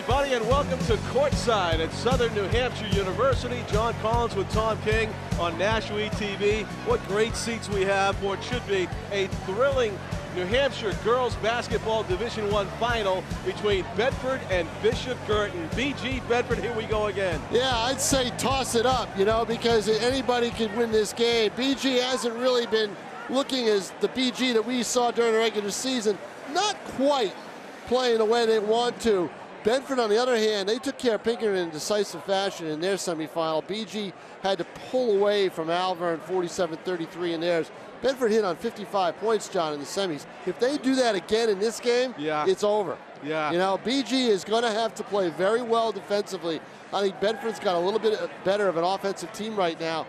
everybody, and welcome to Courtside at Southern New Hampshire University. John Collins with Tom King on National TV. What great seats we have for what should be a thrilling New Hampshire girls basketball Division I final between Bedford and Bishop Guertin. BG Bedford, here we go again. Yeah, I'd say toss it up, because anybody could win this game. BG hasn't really been looking as the BG that we saw during the regular season. Not quite playing the way they want to. Bedford, on the other hand, they took care of Pinkerton in decisive fashion in their semifinal. BG had to pull away from Alvern 47-33 in theirs. Bedford hit on 55 points, John, in the semis. If they do that again in this game, it's over. Yeah. BG is going to have to play very well defensively. I think Bedford's got a little bit better of an offensive team right now,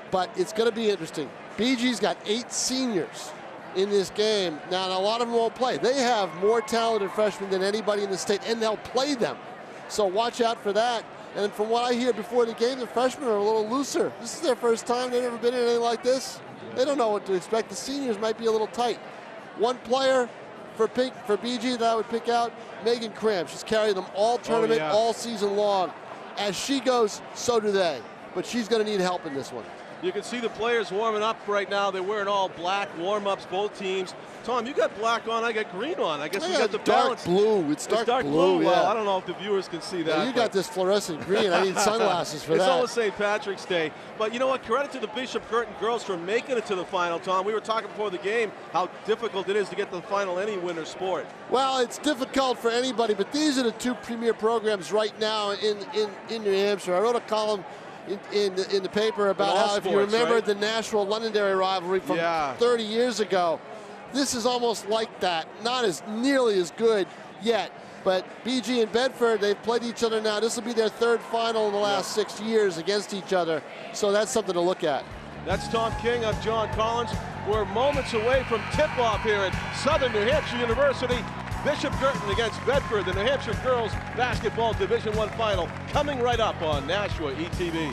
but it's going to be interesting. BG's got 8 seniors in this game. Now, a lot of them won't play. They have more talented freshmen than anybody in the state, and they'll play them. So watch out for that. And from what I hear before the game, the freshmen are a little looser. This is their first time. They've never been in anything like this. They don't know what to expect. The seniors might be a little tight. One player for BG that I would pick out, Megan Cram. She's carried them all tournament, all season long. As she goes, so do they. But she's going to need help in this one. You can see the players warming up right now. They're wearing all black warm-ups, both teams. Tom, you got black on, I got green on. I guess we got the balance. Dark blue. It's dark blue. Well, yeah. I don't know if the viewers can see that. Yeah, you got this fluorescent green. I need sunglasses for that. It's almost St. Patrick's Day. But you know what? Credit to the Bishop Guertin girls for making it to the final, Tom. We were talking before the game how difficult it is to get to the final any winter sport. Well, it's difficult for anybody, but these are the 2 premier programs right now in New Hampshire. I wrote a column in the paper about how, if you remember the Nashville Londonderry rivalry from 30 years ago, this is almost like that. Not as nearly as good yet, but BG and Bedford, they've played each other now. This will be their 3rd final in the last 6 years against each other, so that's something to look at. That's Tom King. I'm John Collins. We're moments away from tip-off here at Southern New Hampshire University. Bishop Guertin against Bedford, the New Hampshire girls basketball Division I final, coming right up on Nashua ETV.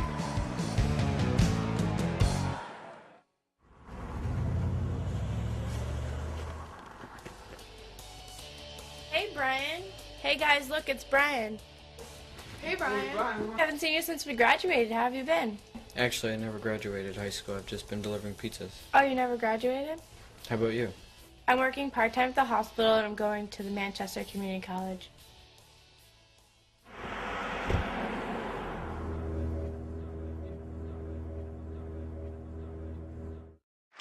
Hey, Brian. Hey, guys, look, it's Brian. Hey, Brian. I haven't seen you since we graduated. How have you been? Actually, I never graduated high school. I've just been delivering pizzas. Oh, you never graduated? How about you? I'm working part-time at the hospital, and I'm going to the Manchester Community College.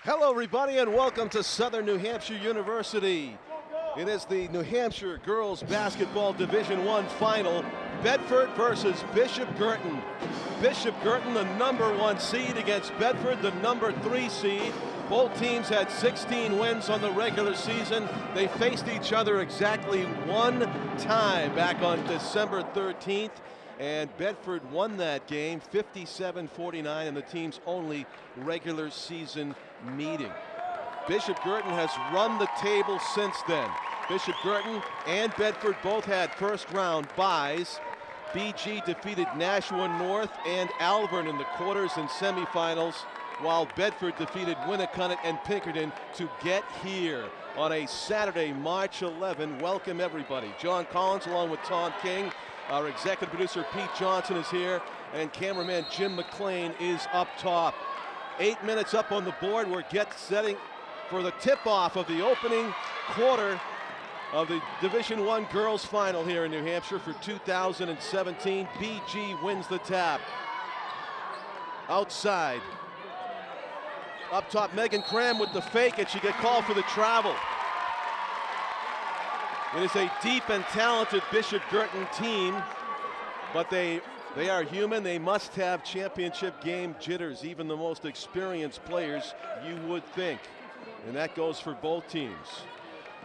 Hello, everybody, and welcome to Southern New Hampshire University. It is the New Hampshire girls basketball Division I final, Bedford versus Bishop Guertin. Bishop Guertin, the #1 seed, against Bedford, the #3 seed. Both teams had 16 wins on the regular season. They faced each other exactly 1 time back on December 13th, and Bedford won that game 57-49 in the team's only regular season meeting. Bishop Guertin has run the table since then. Bishop Guertin and Bedford both had first-round byes. BG defeated Nashua North and Alvern in the quarters and semifinals, while Bedford defeated Winnicott and Pinkerton to get here on a Saturday, March 11. Welcome, everybody. John Collins along with Tom King. Our executive producer, Pete Johnson, is here, and cameraman Jim McLean is up top. 8 minutes up on the board. We're setting for the tip-off of the opening quarter of the Division I girls final here in New Hampshire for 2017. BG wins the tap. Outside. Up top, Megan Cram with the fake, and she get called for the travel. It is a deep and talented Bishop Guertin team, but they are human. They must have championship game jitters, even the most experienced players, you would think. And that goes for both teams.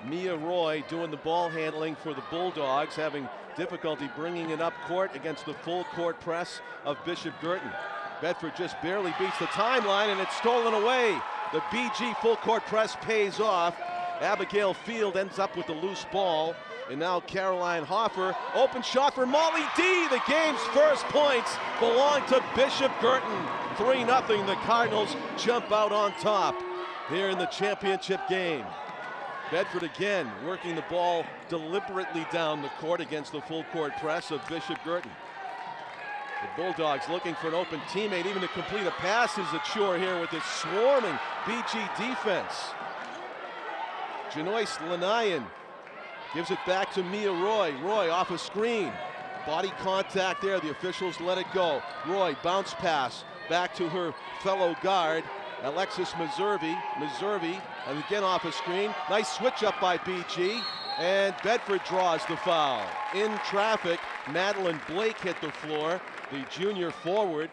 Mia Roy doing the ball handling for the Bulldogs, having difficulty bringing it up court against the full court press of Bishop Guertin. Bedford just barely beats the timeline, and it's stolen away. The BG full court press pays off. Abigail Field ends up with the loose ball. And now Caroline Hoffer, open shot for Molly D. The game's first points belong to Bishop Guertin. 3-0, the Cardinals jump out on top here in the championship game. Bedford again working the ball deliberately down the court against the full court press of Bishop Guertin. The Bulldogs looking for an open teammate, even to complete a pass is a chore here with this swarming BG defense. Janoyce Lanayan gives it back to Mia Roy. Roy off a screen. Body contact there, the officials let it go. Roy bounce pass back to her fellow guard, Alexis Meservy, and again off a screen. Nice switch up by BG, and Bedford draws the foul. In traffic, Madeline Blake hit the floor. The junior forward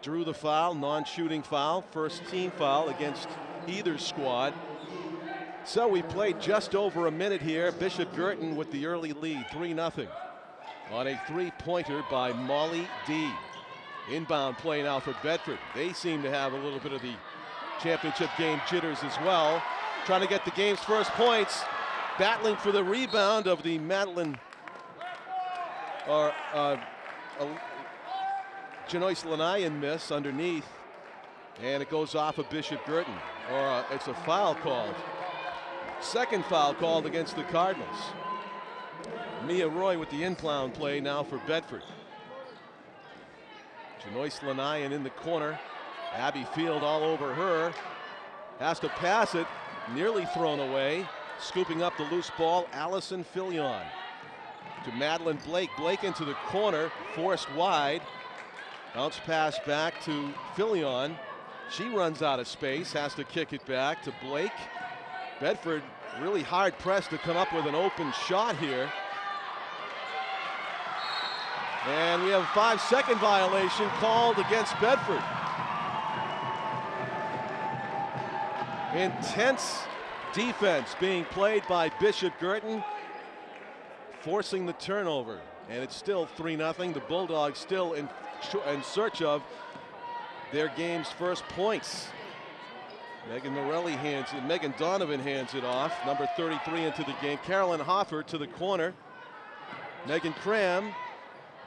drew the foul, non-shooting foul, first team foul against either squad. So we played just over a minute here. Bishop Guertin with the early lead, 3-0. On a three-pointer by Molly D. Inbound play now for Bedford. They seem to have a little bit of the championship game jitters as well. Trying to get the game's first points. Battling for the rebound of the Madeline, Janoyce Lanayan miss underneath. And it goes off of Bishop Guertin. Or it's a foul called. Second foul called against the Cardinals. Mia Roy with the inbound play now for Bedford. Janoyce Lanayan in the corner. Abby Field all over her. Has to pass it. Nearly thrown away. Scooping up the loose ball, Allison Filion. To Madeline Blake. Blake into the corner. Forced wide. Bounce pass back to Filion. She runs out of space. Has to kick it back to Blake. Bedford really hard pressed to come up with an open shot here. And we have a 5-second violation called against Bedford. Intense defense being played by Bishop Guertin, forcing the turnover. And it's still 3-0. The Bulldogs still in search of their game's first points. Megan Donovan hands it off. Number 33 into the game. Carolyn Hoffer to the corner. Megan Cram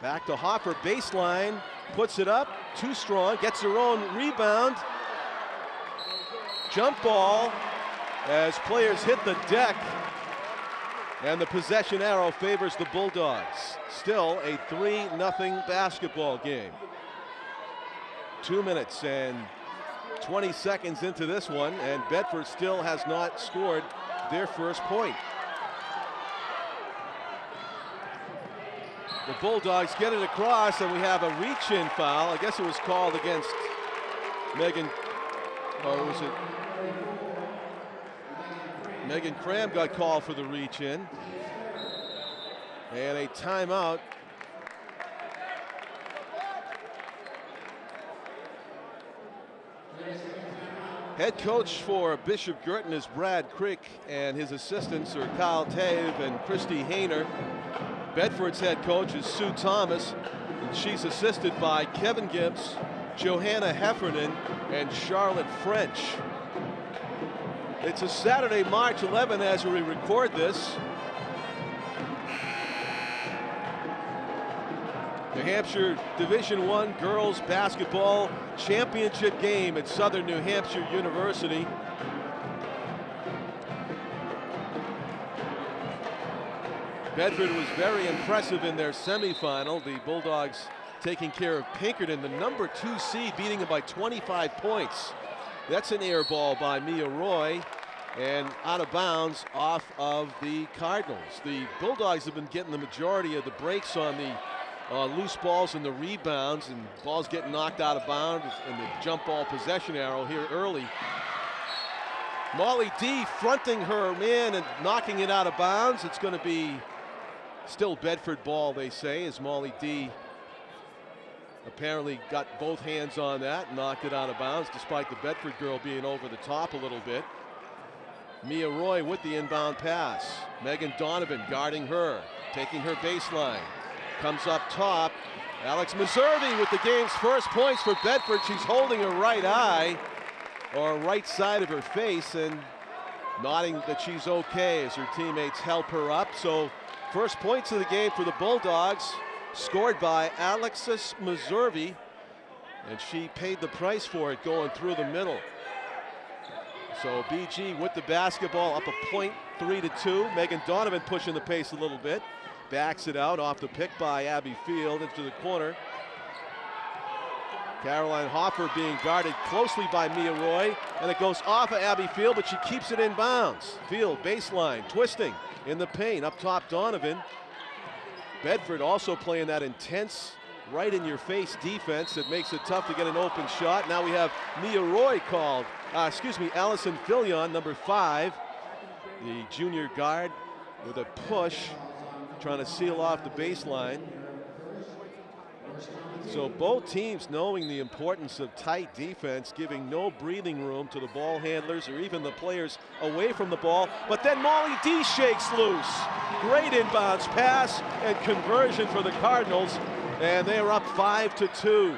back to Hoffer, baseline, puts it up, too strong, gets her own rebound. Jump ball as players hit the deck. And the possession arrow favors the Bulldogs. Still a 3-0 basketball game. 2 minutes and 20 seconds into this one, and Bedford still has not scored their first point. The Bulldogs get it across, and we have a reach-in foul. I guess it was called against Megan, or was it? Megan Cram got called for the reach-in. And a timeout. Head coach for Bishop Guertin is Brad Crick, and his assistants are Kyle Tave and Christy Hayner. Bedford's head coach is Sue Thomas, and she's assisted by Kevin Gibbs, Johanna Heffernan, and Charlotte French. It's a Saturday, March 11, as we record this. New Hampshire Division I girls basketball championship game at Southern New Hampshire University. Bedford was very impressive in their semifinal. The Bulldogs taking care of Pinkerton, the number 2 seed, beating them by 25 points. That's an air ball by Mia Roy, and out of bounds off of the Cardinals. The Bulldogs have been getting the majority of the breaks on the loose balls and the rebounds, and balls getting knocked out of bounds, and the jump ball possession arrow here early. Molly D fronting her man and knocking it out of bounds. It's going to be still Bedford ball, they say, as Molly D apparently got both hands on that and knocked it out of bounds, despite the Bedford girl being over the top a little bit. Mia Roy with the inbound pass. Megan Donovan guarding her, taking her baseline. Comes up top. Alex Meservy with the game's first points for Bedford. She's holding her right eye, or right side of her face, and nodding that she's okay as her teammates help her up. So first points of the game for the Bulldogs, scored by Alexis Meservy, and she paid the price for it going through the middle. So BG with the basketball, up a point, 3-2. Megan Donovan pushing the pace a little bit. Backs it out off the pick by Abby Field into the corner. Caroline Hoffer being guarded closely by Mia Roy, and it goes off of Abby Field, but she keeps it in bounds. Field baseline, twisting in the paint, up top Donovan. Bedford also playing that intense, right in your face defense that makes it tough to get an open shot. Now we have Mia Roy called, Allison Fillion, number 5, the junior guard with a push, trying to seal off the baseline. So both teams knowing the importance of tight defense, giving no breathing room to the ball handlers or even the players away from the ball. But then Molly D shakes loose. Great inbounds pass and conversion for the Cardinals, and they are up 5-2.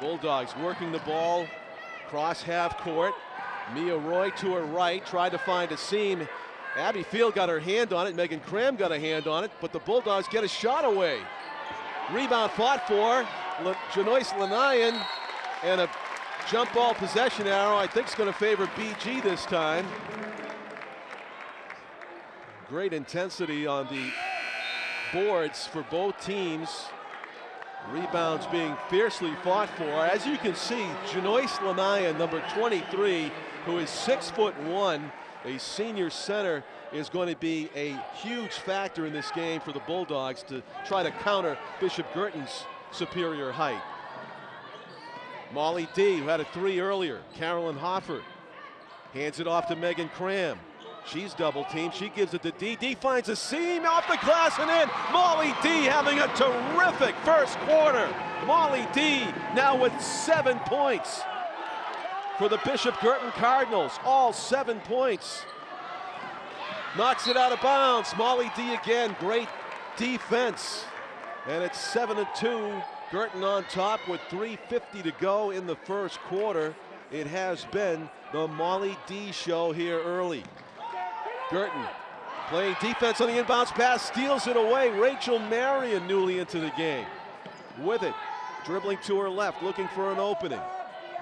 Bulldogs working the ball across half court. Mia Roy to her right, tried to find a seam. Abby Field got her hand on it. Megan Cram got a hand on it, but the Bulldogs get a shot away. Rebound fought for. Janoyce Lanayan, and a jump ball possession arrow. I think it's going to favor BG this time. Great intensity on the boards for both teams. Rebounds being fiercely fought for. As you can see, Janoyce Lanayan, number 23, who is 6'1", a senior center, is going to be a huge factor in this game for the Bulldogs to try to counter Bishop Guertin's superior height. Molly D, who had a 3 earlier. Carolyn Hoffer hands it off to Megan Cram. She's double teamed. She gives it to D. D finds a seam off the glass and in. Molly D having a terrific first quarter. Molly D now with 7 points for the Bishop Guertin Cardinals. All 7 points. Knocks it out of bounds. Molly D again. Great defense. And it's 7-2. Guertin on top with 3:50 to go in the first quarter. It has been the Molly D show here early. Guertin playing defense on the inbounds pass, steals it away. Rachel Marion newly into the game. With it, dribbling to her left, looking for an opening.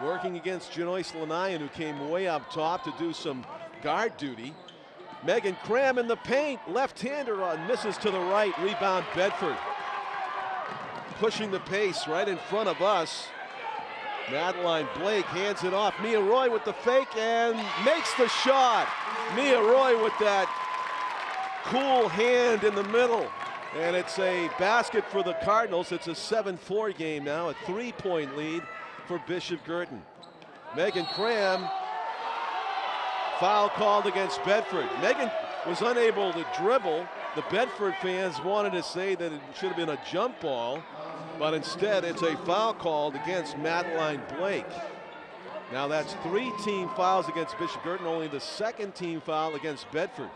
Working against Janoyce Lanayan, who came way up top to do some guard duty. Megan Cram in the paint, left-hander misses to the right. Rebound Bedford. Pushing the pace right in front of us. Madeline Blake hands it off. Mia Roy with the fake and makes the shot. Mia Roy with that cool hand in the middle. And it's a basket for the Cardinals. It's a 7-4 game now, a 3-point lead for Bishop Guertin. Megan Cram, foul called against Bedford. Megan was unable to dribble. The Bedford fans wanted to say that it should have been a jump ball, but instead it's a foul called against Madeline Blake. Now that's 3 team fouls against Bishop Guertin, only the 2nd team foul against Bedford.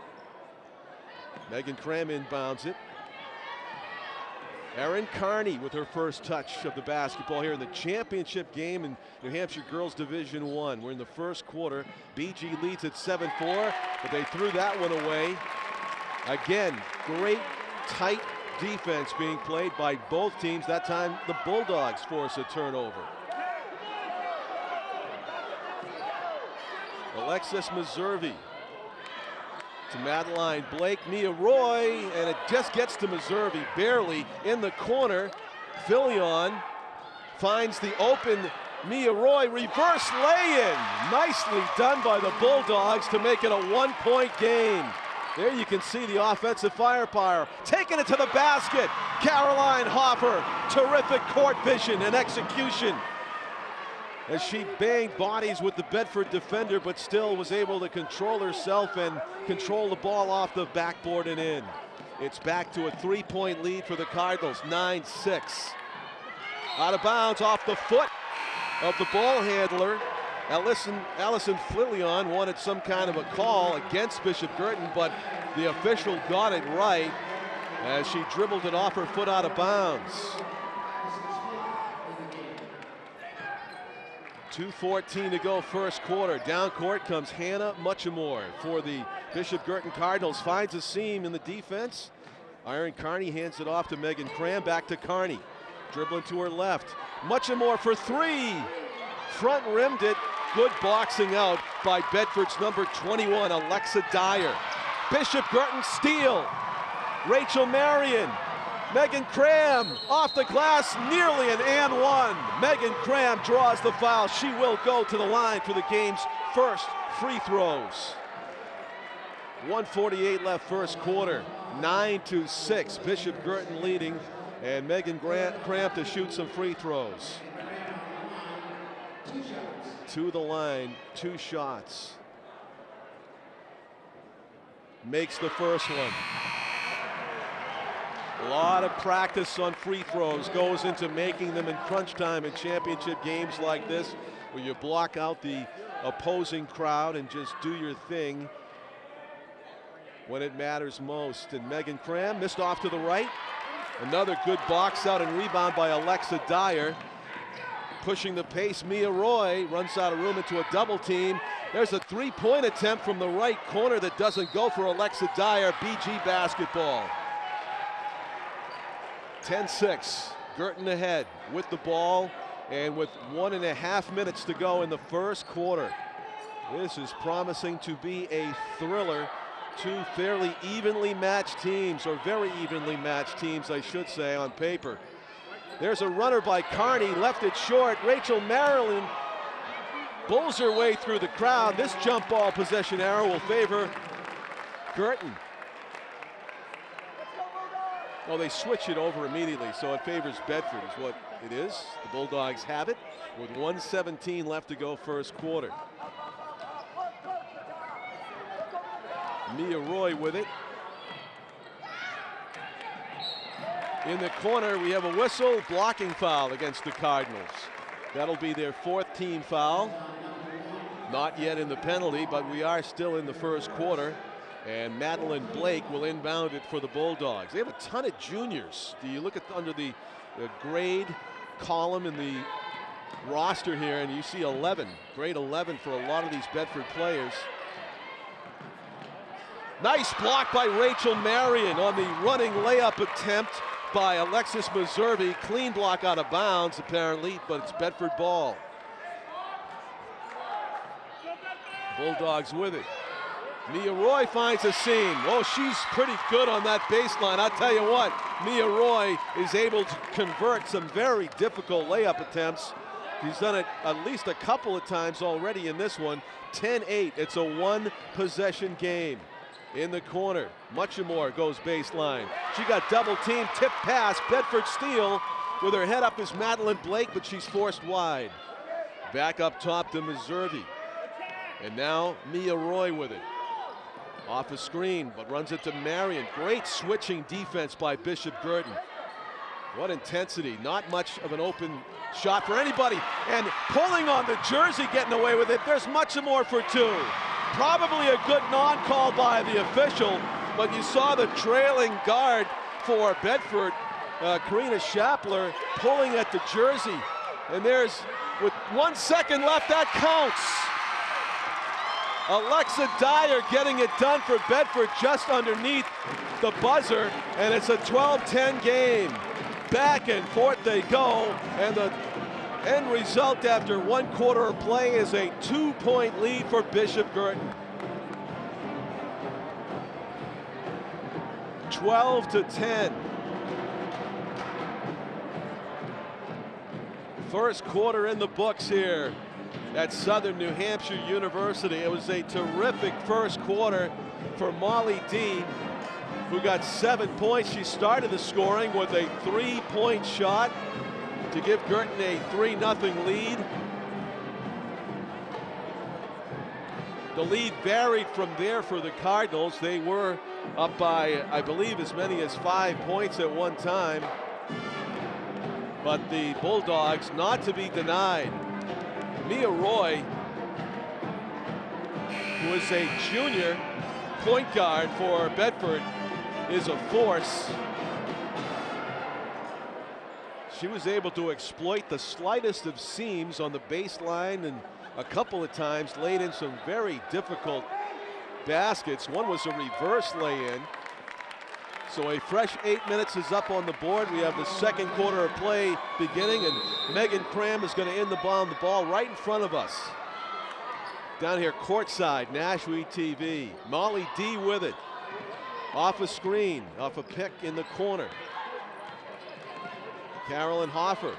Megan Cram inbounds it. Erin Carney with her first touch of the basketball here in the championship game in New Hampshire Girls Division I. We're in the first quarter. BG leads at 7-4, but they threw that one away. Again, great tight defense being played by both teams. That time the Bulldogs force a turnover. Alexis Meservy to Madeline Blake. Mia Roy, and it just gets to Meservy barely in the corner. Fillion finds the open Mia Roy, reverse lay-in. Nicely done by the Bulldogs to make it a 1-point game. There you can see the offensive firepower. Taking it to the basket. Caroline Hoffer, terrific court vision and execution as she banged bodies with the Bedford defender, but still was able to control herself and control the ball off the backboard and in. It's back to a 3-point lead for the Cardinals, 9-6. Out of bounds off the foot of the ball handler. Allison Fillion wanted some kind of a call against Bishop Guertin, but the official got it right as she dribbled it off her foot out of bounds. 2:14 to go first quarter. Down court comes Hannah Muchamore for the Bishop Guertin Cardinals. Finds a seam in the defense. Erin Carney hands it off to Megan Cram. Back to Carney. Dribbling to her left. Much more for three. Front rimmed it. Good boxing out by Bedford's number 21, Alexa Dyer. Bishop Guertin steal. Rachel Marion. Megan Cram off the glass, nearly an and one. Megan Cram draws the foul. She will go to the line for the game's first free throws. 1:48 left first quarter. 9-6. Bishop Guertin leading, and Megan Cram to shoot some free throws. To the line, 2 shots. Makes the first one. A lot of practice on free throws goes into making them in crunch time in championship games like this, where you block out the opposing crowd and just do your thing when it matters most. And Megan Cram missed off to the right. Another good box out and rebound by Alexa Dyer. Pushing the pace, Mia Roy runs out of room into a double team. There's a three-point attempt from the right corner that doesn't go for Alexa Dyer. BG basketball. 10-6, Guertin ahead with the ball and with 1.5 minutes to go in the first quarter. This is promising to be a thriller. 2 fairly evenly matched teams, or very evenly matched teams, I should say, on paper. There's a runner by Carney, left it short. Rachel Marilyn bulls her way through the crowd. This jump ball possession arrow will favor Guertin. Well, they switch it over immediately, so it favors Bedford is what it is. The Bulldogs have it with 1:17 left to go first quarter. Mia Roy with it. In the corner, we have a whistle, blocking foul against the Cardinals. That'll be their 4th team foul. Not yet in the penalty, but we are still in the first quarter. And Madeline Blake will inbound it for the Bulldogs. They have a ton of juniors. Do you look at under the grade column in the roster here, and you see 11, grade 11 for a lot of these Bedford players. Nice block by Rachel Marion on the running layup attempt by Alexis Meservy. Clean block out of bounds, apparently, but it's Bedford ball. Bulldogs with it. Mia Roy finds a seam. Oh, she's pretty good on that baseline. I'll tell you what, Mia Roy is able to convert some very difficult layup attempts. She's done it at least a couple of times already in this one. 10-8, it's a 1-possession game. In the corner, Muchamore goes baseline. She got double team, tip pass, Bedford steal. With her head up is Madeline Blake, but she's forced wide. Back up top to Meservy. And now Mia Roy with it. Off a screen, but runs it to Marion. Great switching defense by Bishop Guertin. What intensity, not much of an open shot for anybody. And pulling on the jersey, getting away with it. There's Muchamore for 2. Probably a good non-call by the official, but you saw the trailing guard for Bedford, Karina Schapler, pulling at the jersey. And there's, with 1 second left, that counts. Alexa Dyer getting it done for Bedford just underneath the buzzer, and it's a 12-10 game. Back and forth they go, and the end result after 1 quarter of play is a 2-point lead for Bishop Guertin. 12-10. First quarter in the books here at Southern New Hampshire University. It was a terrific first quarter for Molly Dean, who got 7 points. She started the scoring with a 3-point shot to give Guertin a 3-0 lead. The lead varied from there for the Cardinals. They were up by, I believe, as many as 5 points at one time. But the Bulldogs not to be denied. Mia Roy, who is a junior point guard for Bedford, is a force. She was able to exploit the slightest of seams on the baseline, and a couple of times laid in some very difficult baskets. One was a reverse lay-in. So a fresh 8 minutes is up on the board. We have the second quarter of play beginning, and Megan Cram is going to end the ball right in front of us. Down here courtside, Nash TV. Molly D with it. Off a screen, off a pick in the corner. Carolyn Hoffer.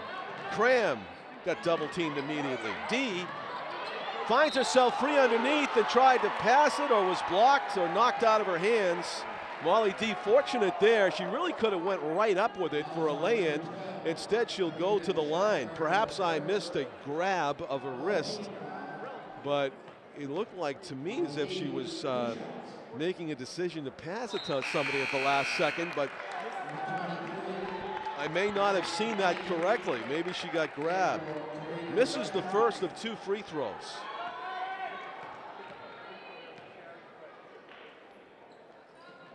Cram got double teamed immediately. D finds herself free underneath and tried to pass it, or was blocked or knocked out of her hands. Molly D fortunate there. She really could have went right up with it for a lay-in. Instead, she'll go to the line. Perhaps I missed a grab of her wrist, but it looked like to me as if she was making a decision to pass it to somebody at the last second, but I may not have seen that correctly. Maybe she got grabbed. Misses the first of 2 free throws.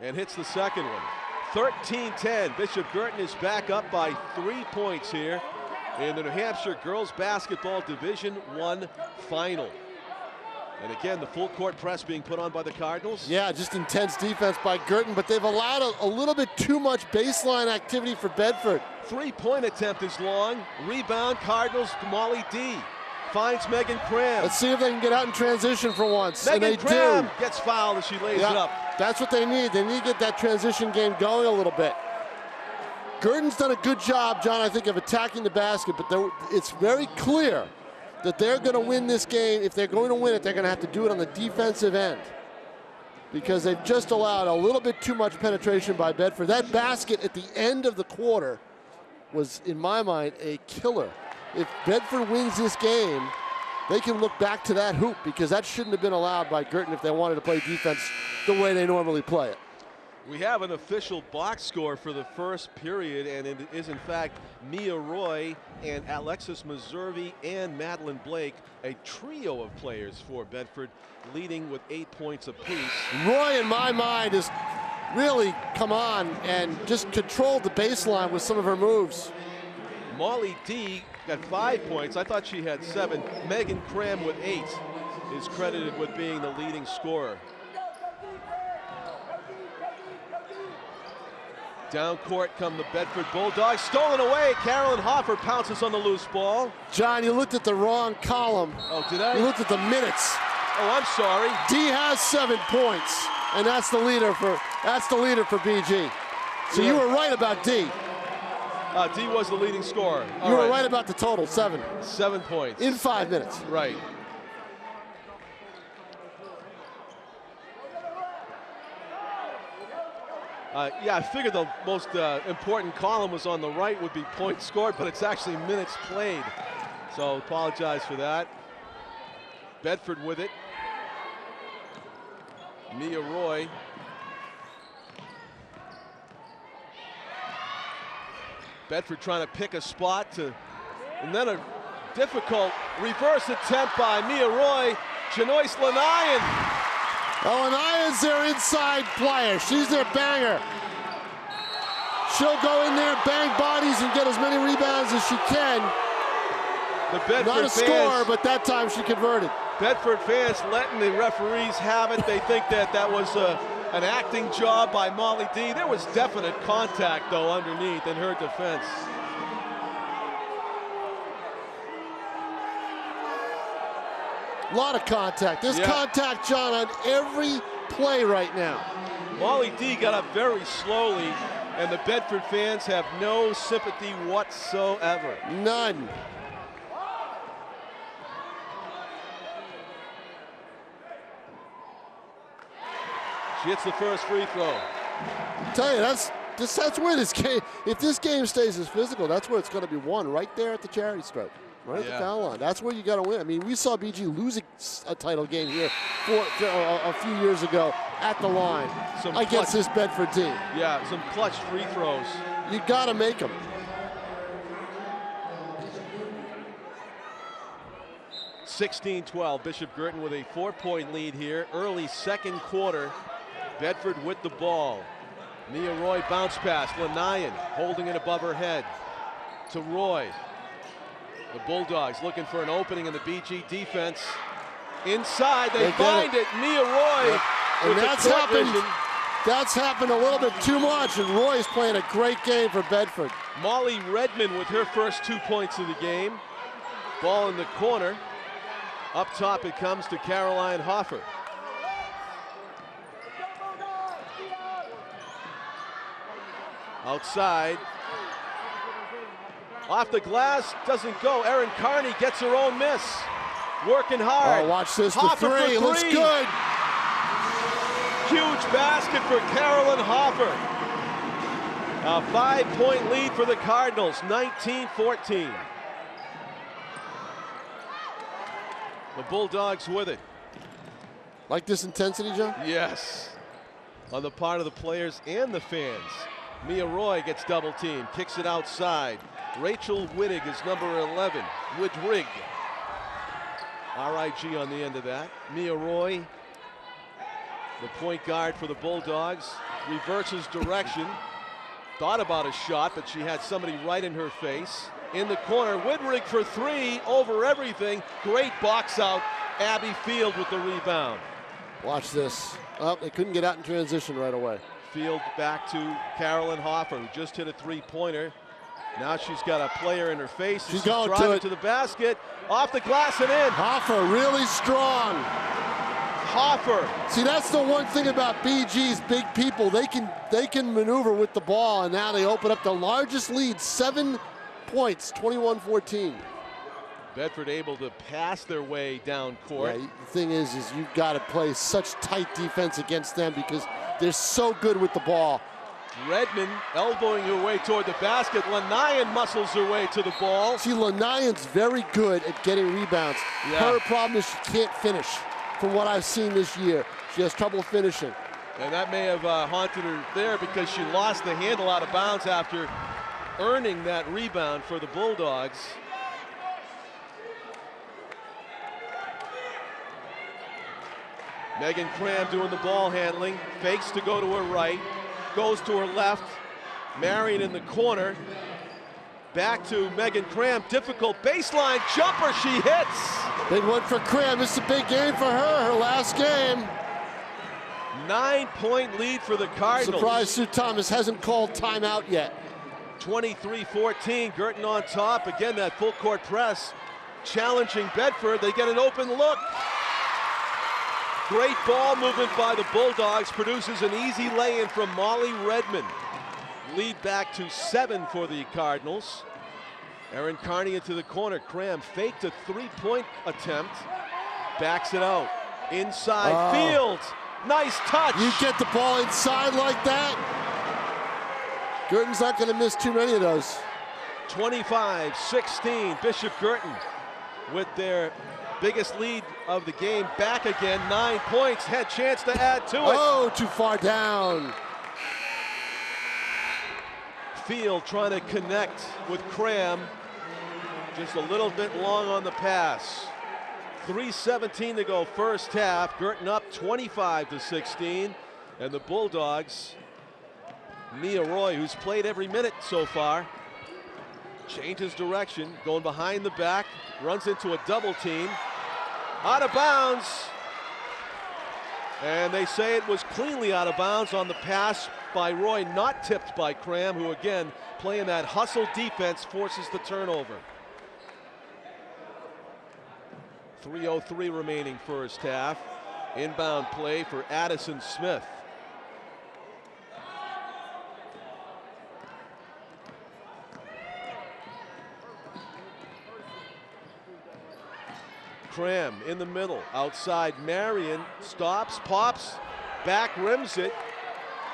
And hits the second one. 13-10. Bishop Guertin is back up by 3 points here in the New Hampshire Girls Basketball Division I Final. And again, the full court press being put on by the Cardinals. Yeah, just intense defense by Guertin, but they've allowed a little bit too much baseline activity for Bedford. 3-point attempt is long. Rebound, Cardinals, Molly D. Finds Megan Cram. Let's see if they can get out in transition for once. Megan and they Cram do. Gets fouled as she lays it up. That's what they need. They need to get that transition game going a little bit. Guertin's done a good job, John, I think, of attacking the basket, but it's very clear that they're going to win this game. If they're going to win it, they're going to have to do it on the defensive end, because they've just allowed a little bit too much penetration by Bedford. That basket at the end of the quarter was, in my mind, a killer. If Bedford wins this game, they can look back to that hoop, because that shouldn't have been allowed by Guertin if they wanted to play defense the way they normally play it. We have an official box score for the first period, and it is in fact Mia Roy and Alexis Meservy and Madeline Blake, a trio of players for Bedford, leading with 8 points apiece. Roy, in my mind, has really come on and just controlled the baseline with some of her moves. Molly D got 5 points. I thought she had 7. Megan Cram with 8 is credited with being the leading scorer. Down court come the Bedford Bulldogs. Stolen away. Carolyn Hoffer pounces on the loose ball. John, you looked at the wrong column. Oh, did I? You looked at the minutes. Oh, I'm sorry. D has 7 points, and that's the leader for BG. So you were right about D. D was the leading scorer. You were right about the total, 7. 7 points. In 5 minutes. Right. Yeah, I figured the most important column was on the right, would be points scored, but it's actually minutes played. So apologize for that. Bedford with it. Mia Roy. Bedford trying to pick a spot and then a difficult reverse attempt by Mia Roy. Janoyce Lanayan. Oh, Lanayan's their inside player. She's their banger. She'll go in there, bang bodies, and get as many rebounds as she can. The Bedford Not a score, but that time she converted. Bedford fans letting the referees have it. They think that was an acting job by Molly D. There was definite contact, though, underneath in her defense. A lot of contact. There's contact, John, on every play right now. Molly D got up very slowly, and the Bedford fans have no sympathy whatsoever. None. She hits the first free throw. I tell you, that's where this game, if this game stays as physical, that's where it's going to be won, right there at the charity stripe. Right at the foul line. That's where you got to win. I mean, we saw BG lose a title game here a few years ago at the line against this Bedford team. Yeah, some clutch free throws. You got to make them. 16-12. Bishop Guertin with a 4-point lead here. Early second quarter. Bedford with the ball. Mia Roy bounce pass. Lanayan holding it above her head to Roy. The Bulldogs looking for an opening in the BG defense. Inside, they find it. Mia Roy. And that's happened. That's happened a little bit too much, and Roy is playing a great game for Bedford. Molly Redmond with her first 2 points of the game. Ball in the corner. Up top it comes to Caroline Hoffer. Outside. Off the glass, doesn't go. Erin Carney gets her own miss. Working hard. Oh, watch this, Hoffer the three, for looks three. good. Huge basket for Carolyn Hoffer. A 5-point lead for the Cardinals, 19-14. The Bulldogs with it. Like this intensity, Joe? Yes. On the part of the players and the fans. Mia Roy gets double teamed, kicks it outside. Rachel Wittig is number 11. Widrig. R-I-G on the end of that. Mia Roy, the point guard for the Bulldogs, reverses direction. Thought about a shot, but she had somebody right in her face. In the corner, Widrig for three, over everything. Great box out. Abby Field with the rebound. Watch this. Oh, they couldn't get out in transition right away. Field back to Carolyn Hoffer, who just hit a three-pointer. Now she's got a player in her face. She's going driving to the basket, off the glass and in. Hoffer really strong. Hoffer. See, that's the one thing about BG's big people. They can maneuver with the ball, and now they open up the largest lead, 7 points, 21-14. Bedford able to pass their way down court. Yeah, the thing is you've got to play such tight defense against them because they're so good with the ball. Redmond elbowing her way toward the basket. Lanayan muscles her way to the ball. See, Lanayan's very good at getting rebounds. Yeah. Her problem is she can't finish. From what I've seen this year, she has trouble finishing. And that may have haunted her there because she lost the handle out of bounds after earning that rebound for the Bulldogs. Megan Cram doing the ball handling, fakes to go to her right, goes to her left. Marion in the corner. Back to Megan Cram, difficult baseline jumper, she hits. Big one for Cram, this is a big game for her last game. 9-point lead for the Cardinals. Surprise Sue Thomas hasn't called timeout yet. 23-14, Guertin on top. Again, that full court press challenging Bedford. They get an open look. Great ball movement by the Bulldogs produces an easy lay-in from Molly Redmond. Lead back to 7 for the Cardinals. Erin Carney into the corner. Cram faked a three-point attempt. Backs it out. Inside Field. Nice touch. You get the ball inside like that. Guertin's not going to miss too many of those. 25-16, Bishop Guertin with their biggest lead of the game back again. 9 points, had chance to add to it. Oh, too far down. Field trying to connect with Cram. Just a little bit long on the pass. 3:17 to go first half. Guertin up 25-16. And the Bulldogs, Mia Roy, who's played every minute so far, changes direction, going behind the back, runs into a double team. Out of bounds. And they say it was cleanly out of bounds on the pass by Roy, not tipped by Cram, who again, playing that hustle defense, forces the turnover. 3:03 remaining first half. Inbound play for Addison Smith. Cram in the middle, outside Marion, stops, pops, back rims it,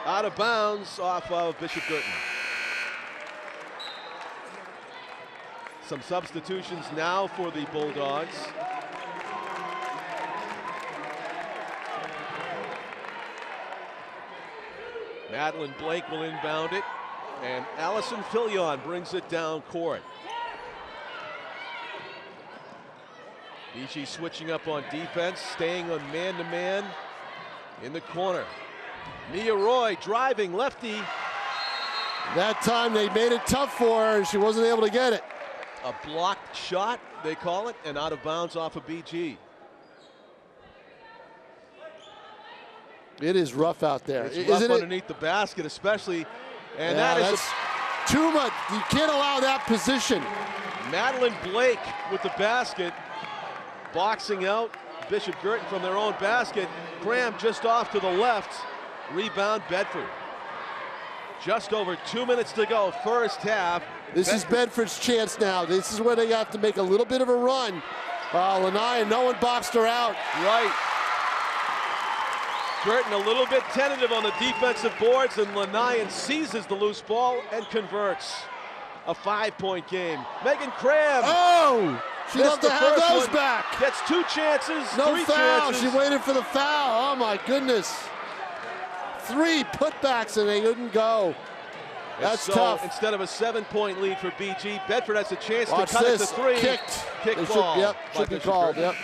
out of bounds off of Bishop Guertin. Some substitutions now for the Bulldogs. Madeline Blake will inbound it, and Allison Fillion brings it down court. BG switching up on defense, staying on man-to-man in the corner. Mia Roy driving lefty. That time they made it tough for her and she wasn't able to get it. A blocked shot, they call it, and out of bounds off of BG. It is rough out there. It's rough underneath the basket, especially. And yeah, that is too much. You can't allow that position. Madeline Blake with the basket, boxing out Bishop Guertin from their own basket. Graham just off to the left. Rebound Bedford. Just over 2 minutes to go, first half. This is Bedford's chance now. This is where they have to make a little bit of a run. Lanai, no one boxed her out. Right. Guertin a little bit tentative on the defensive boards, and Lanai seizes the loose ball and converts. A 5-point game. Megan Cram. Oh! She'd love to have those back. Gets 2 chances, no 3 foul. chances. She waited for the foul. Oh my goodness. 3 putbacks and they didn't go. That's tough. Instead of a 7-point lead for BG, Bedford has a chance to cut this. it to 3. Kicked Ball. Should be called. Yep.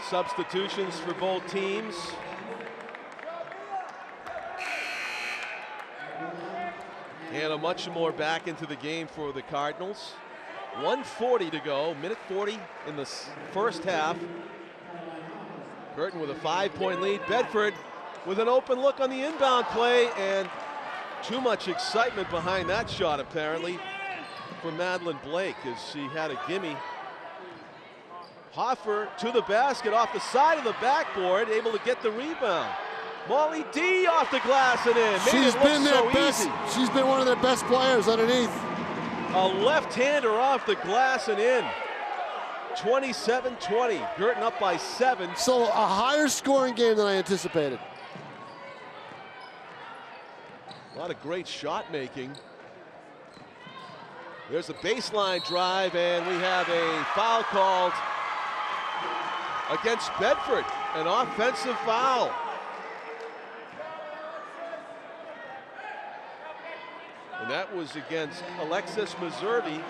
Substitutions for both teams. And a much more back into the game for the Cardinals. 1:40 to go, minute 40 in the first half. Guertin with a 5-point lead. Bedford with an open look on the inbound play, and too much excitement behind that shot apparently for Madeline Blake as she had a gimme. Hoffer to the basket off the side of the backboard, able to get the rebound. Molly D off the glass and in. She's been their best. She's been one of their best players underneath. A left-hander off the glass and in. 27-20. Guertin up by 7. So a higher scoring game than I anticipated. A lot of great shot making. There's a baseline drive, and we have a foul called against Bedford, an offensive foul. And that was against Alexis Meservy.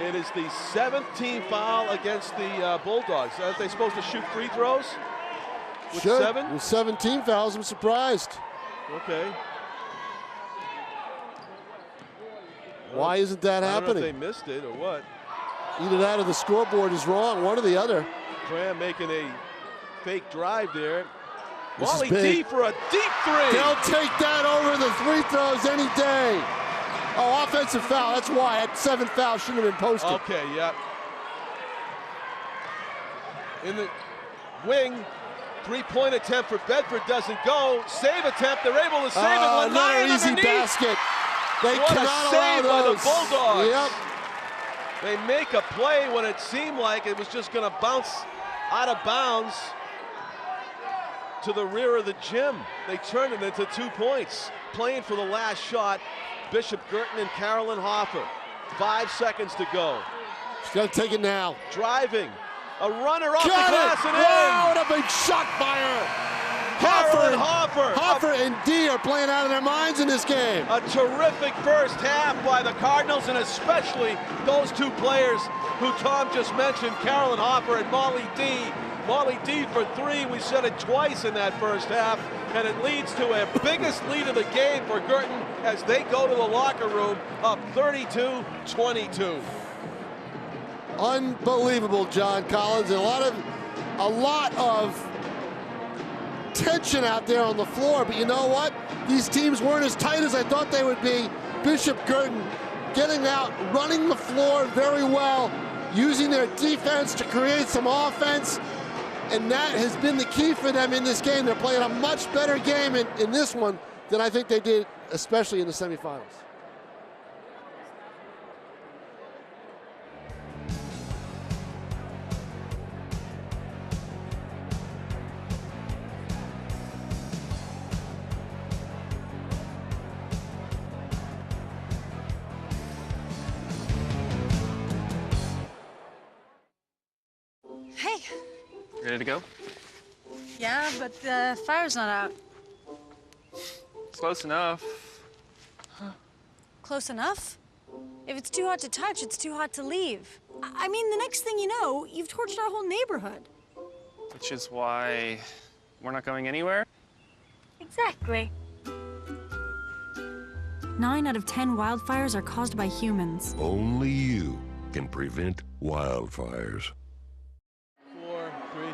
It is the 7th team foul against the Bulldogs. Are they supposed to shoot free throws? With 7? With 17 fouls, I'm surprised. Okay. Why isn't that happening? I don't know if they missed it or what. Either that or the scoreboard is wrong, one or the other. Graham making a fake drive there. Molly D for a deep 3. They'll take that over the free throws any day. Oh, offensive foul, that's why. That 7th foul shouldn't have been posted. Okay, yeah. In the wing, 3-point attempt for Bedford doesn't go. Save attempt, they're able to save it. Another easy basket. They what cannot a save allow by those. the Bulldogs. Yep. They make a play when it seemed like it was just going to bounce out of bounds to the rear of the gym. They turned it into 2 points. Playing for the last shot, Bishop Guertin and Carolyn Hoffer. 5 seconds to go. She's got to take it now. Driving. A runner off the Got glass it. and Wow, in. what a big shot by her. Hoffer and D are playing out of their minds in this game. A terrific first half by the Cardinals, and especially those 2 players who Tom just mentioned, Carolyn Hoffer and Molly D. Molly D for 3. We said it twice in that first half, and it leads to a biggest lead of the game for Guertin as they go to the locker room up 32-22. Unbelievable, John Collins. And a lot of tension out there on the floor, but you know what? These teams weren't as tight as I thought they would be. Bishop Guertin getting out, running the floor very well, using their defense to create some offense, and that has been the key for them in this game. They're playing a much better game in this one than I think they did, especially in the semifinals. Hey. Ready to go? Yeah, but the fire's not out. Close enough. Close enough? If it's too hot to touch, it's too hot to leave. I mean, the next thing you know, you've torched our whole neighborhood. Which is why we're not going anywhere? Exactly. 9 out of 10 wildfires are caused by humans. Only you can prevent wildfires. 4, 3.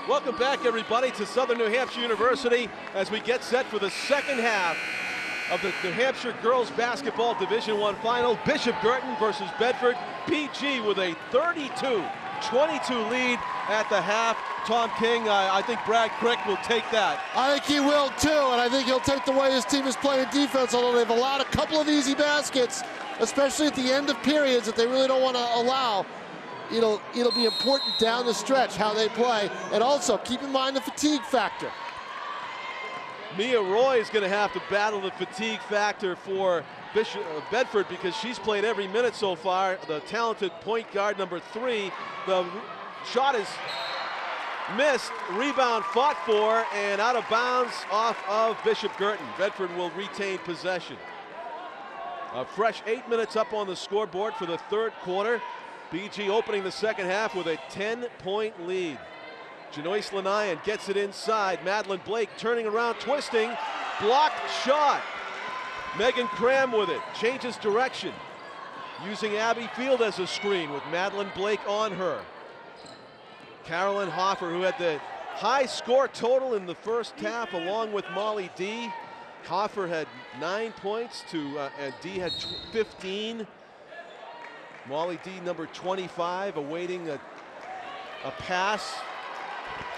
Welcome back, everybody, to Southern New Hampshire University as we get set for the second half of the New Hampshire Girls Basketball Division I Final. Bishop Guertin versus Bedford. PG with a 32-22 lead at the half. Tom King, I think Brad Crick will take that. I think he will too, and I think he'll take the way his team is playing defense, although they've allowed a couple of easy baskets, especially at the end of periods that they really don't want to allow. It'll be important down the stretch how they play, and also keep in mind the fatigue factor. Mia Roy is going to have to battle the fatigue factor for Bedford because she's played every minute so far. The talented point guard, number 3. The shot is missed, rebound fought for, and out of bounds off of Bishop Guertin. Bedford will retain possession. A fresh 8 minutes up on the scoreboard for the third quarter. BG opening the second half with a 10-point lead. Janoyce Lanayan gets it inside. Madeline Blake turning around, twisting, blocked shot. Megan Cram with it, changes direction. Using Abby Field as a screen with Madeline Blake on her. Carolyn Hoffer, who had the high score total in the first half along with Molly D. Hoffer had 9 points and D had 15. Molly D, number 25, awaiting a pass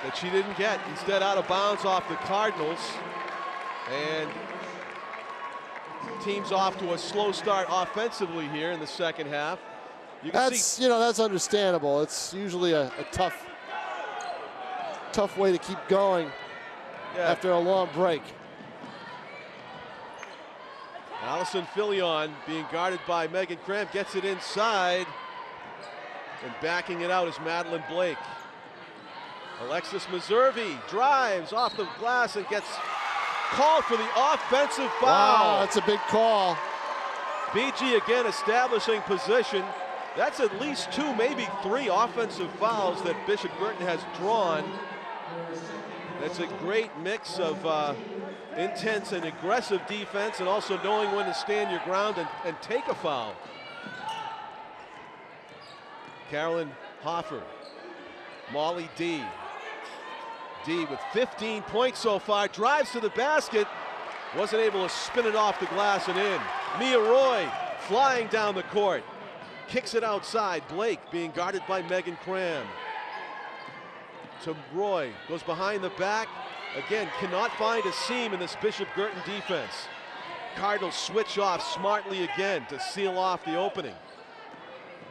that she didn't get. Instead, out of bounds off the Cardinals. And team's off to a slow start offensively here in the second half. That's understandable. It's usually a tough way to keep going after a long break. Allison Filion being guarded by Megan Cram, gets it inside, and backing it out is Madeline Blake. Alexis Meservey drives off the glass and gets called for the offensive foul. Wow, that's a big call. BG again establishing position. That's at least 2, maybe 3 offensive fouls that Bishop Guertin has drawn. That's a great mix of intense and aggressive defense and also knowing when to stand your ground and take a foul. Carolyn Hoffer, Molly D. D with 15 points so far, drives to the basket, wasn't able to spin it off the glass and in. Mia Roy flying down the court, kicks it outside. Blake being guarded by Megan Cram. To Roy, goes behind the back. Again, cannot find a seam in this Bishop Guertin defense. Cardinals switch off smartly again to seal off the opening.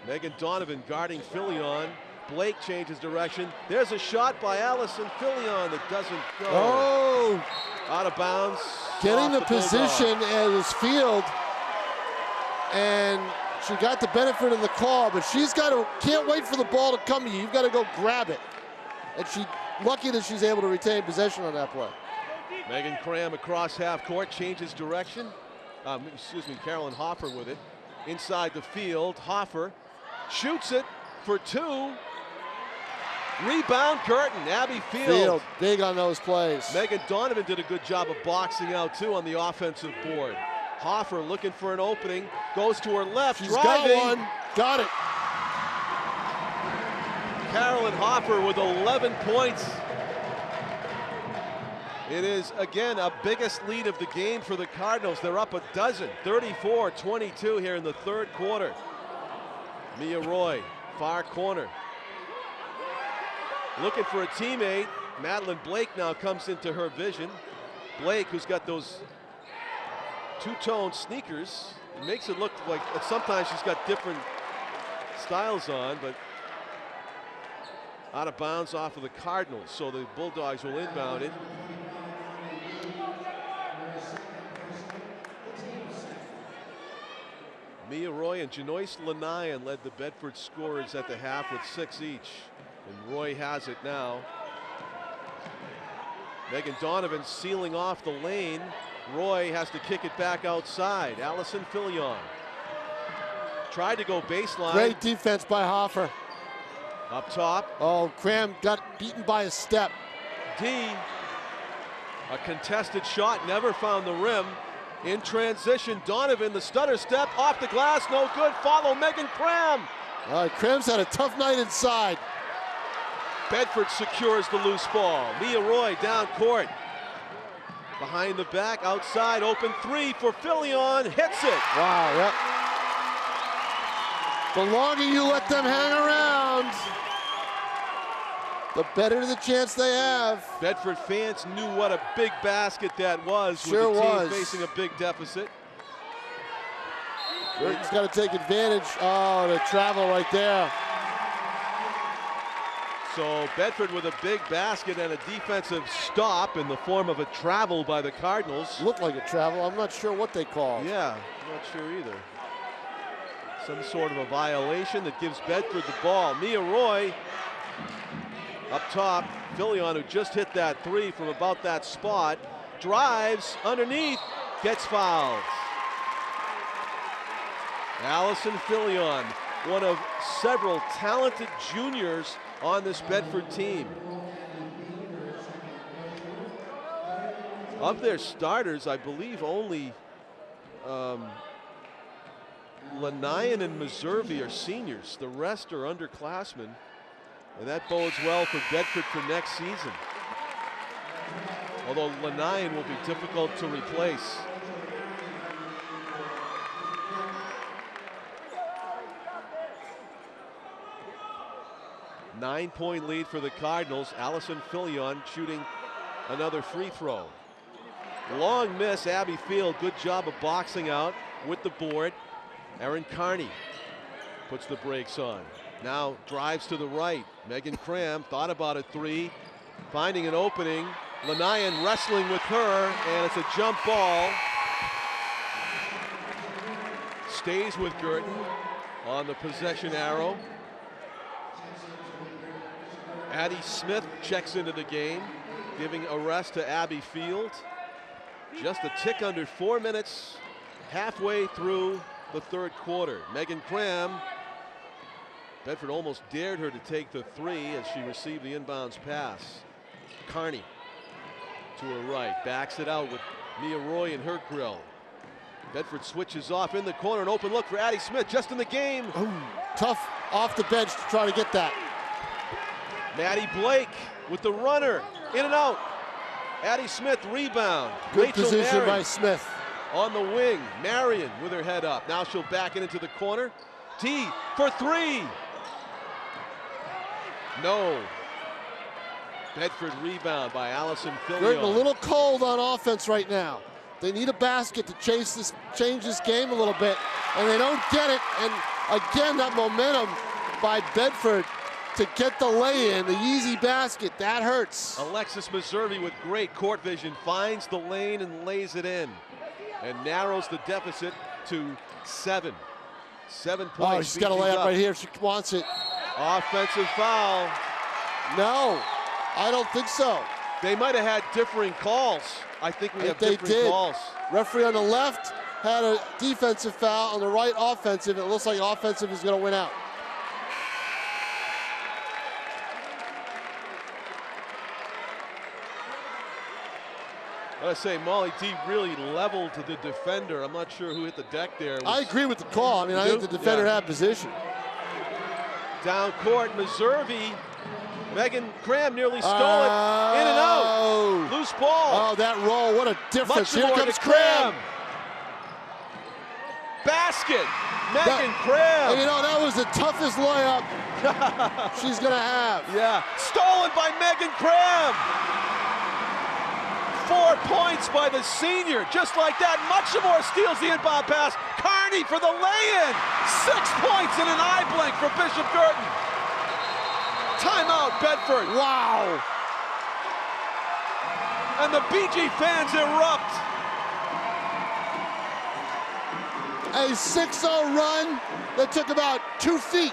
Megan Donovan guarding Filion. Blake changes direction. There's a shot by Allison Filion that doesn't go. Oh! Out of bounds. Getting the position as Field, and she got the benefit of the call, but can't wait for the ball to come to you. You've got to go grab it. And lucky that she's able to retain possession on that play. Megan Cram across half court, changes direction. Carolyn Hoffer with it. Inside the field, Hoffer shoots it for 2. Rebound Guertin, Abby Field. Big on those plays. Megan Donovan did a good job of boxing out too on the offensive board. Hoffer looking for an opening, goes to her left, She's driving. got one, got it. Carolyn Hoffer with 11 points. It is, again, a biggest lead of the game for the Cardinals. They're up a dozen, 34-22 here in the third quarter. Mia Roy, far corner. Looking for a teammate. Madeline Blake now comes into her vision. Blake, who's got those two-tone sneakers, it makes it look like sometimes she's got different styles on, but out of bounds off of the Cardinals, so the Bulldogs will inbound it. Mia Roy and Janoyce Lanayan led the Bedford scorers at the half with 6 each. And Roy has it now. Megan Donovan sealing off the lane. Roy has to kick it back outside. Allison Filion tried to go baseline. Great defense by Hoffer. Up top. Oh, Cram got beaten by a step. D, a contested shot, never found the rim. In transition, Donovan, the stutter step, off the glass, no good. Follow Megan Cram. All right, Cram's had a tough night inside. Bedford secures the loose ball. Mia Roy down court. Behind the back, outside, open three for Filion, hits it. Wow, yep. The longer you let them hang around, the better the chance they have. Bedford fans knew what a big basket that was Sure with the team was. facing a big deficit. Guertin's got to take advantage. Oh, the travel right there. So Bedford with a big basket and a defensive stop in the form of a travel by the Cardinals. Looked like a travel. I'm not sure what they called. Yeah, I'm not sure either. Some sort of a violation that gives Bedford the ball. Mia Roy up top. Filion, who just hit that three from about that spot, drives underneath, gets fouled. Allison Filion, one of several talented juniors on this Bedford team. Of their starters, I believe only Lanian and Meservey are seniors. The rest are underclassmen, and that bodes well for Bedford for next season. Although Lanian will be difficult to replace. Nine-point lead for the Cardinals. Allison Filion shooting another free throw. Long miss, Abby Field. Good job of boxing out with the board. Erin Carney puts the brakes on. Now drives to the right. Megan Cram thought about a three, finding an opening. Lanian wrestling with her, and it's a jump ball. Stays with Guertin on the possession arrow. Addie Smith checks into the game, giving a rest to Abby Field. Just a tick under 4 minutes, halfway through the third quarter. Megan Cram, Bedford almost dared her to take the three as she received the inbounds pass. Carney to her right, backs it out with Mia Roy in her grill. Bedford switches off in the corner, an open look for Addie Smith just in the game. Ooh, tough off the bench to try to get that. Maddie Blake with the runner, in and out. Addie Smith rebound. Good Rachel position Marion by Smith. on the wing. Marion with her head up. Now she'll back it into the corner. T for three. No. Bedford rebound by Allison Guertin a Filion. little cold on offense right now. They need a basket to change this game a little bit, and they don't get it. And again, that momentum by Bedford to get the lay-in, the easy basket, that hurts. Alexis Meservey with great court vision finds the lane and lays it in and narrows the deficit to 7. 7 points. Oh, she's got a layup right here if she wants it. Offensive foul. No, I don't think so. They might have had differing calls. I think we have different calls. Referee on the left had a defensive foul, on the right offensive. It looks like offensive is going to win out. I gotta say, Molly D really leveled to the defender. I'm not sure who hit the deck there. I agree with the call. I mean, I think the defender had position. Down court, Meservey. Megan Cram nearly stole it. In and out. Loose ball. Oh, that roll, what a difference. Much Here more comes to Cram. Basket. Megan Cram. And you know, that was the toughest layup she's going to have. Yeah. Stolen by Megan Cram. 4 points by the senior. Just like that, much more steals the inbound pass. Carney for the lay-in. 6 points in an eye blink for Bishop Guertin. Timeout, Bedford. Wow. And the BG fans erupt. A 6-0 run that took about 2 feet.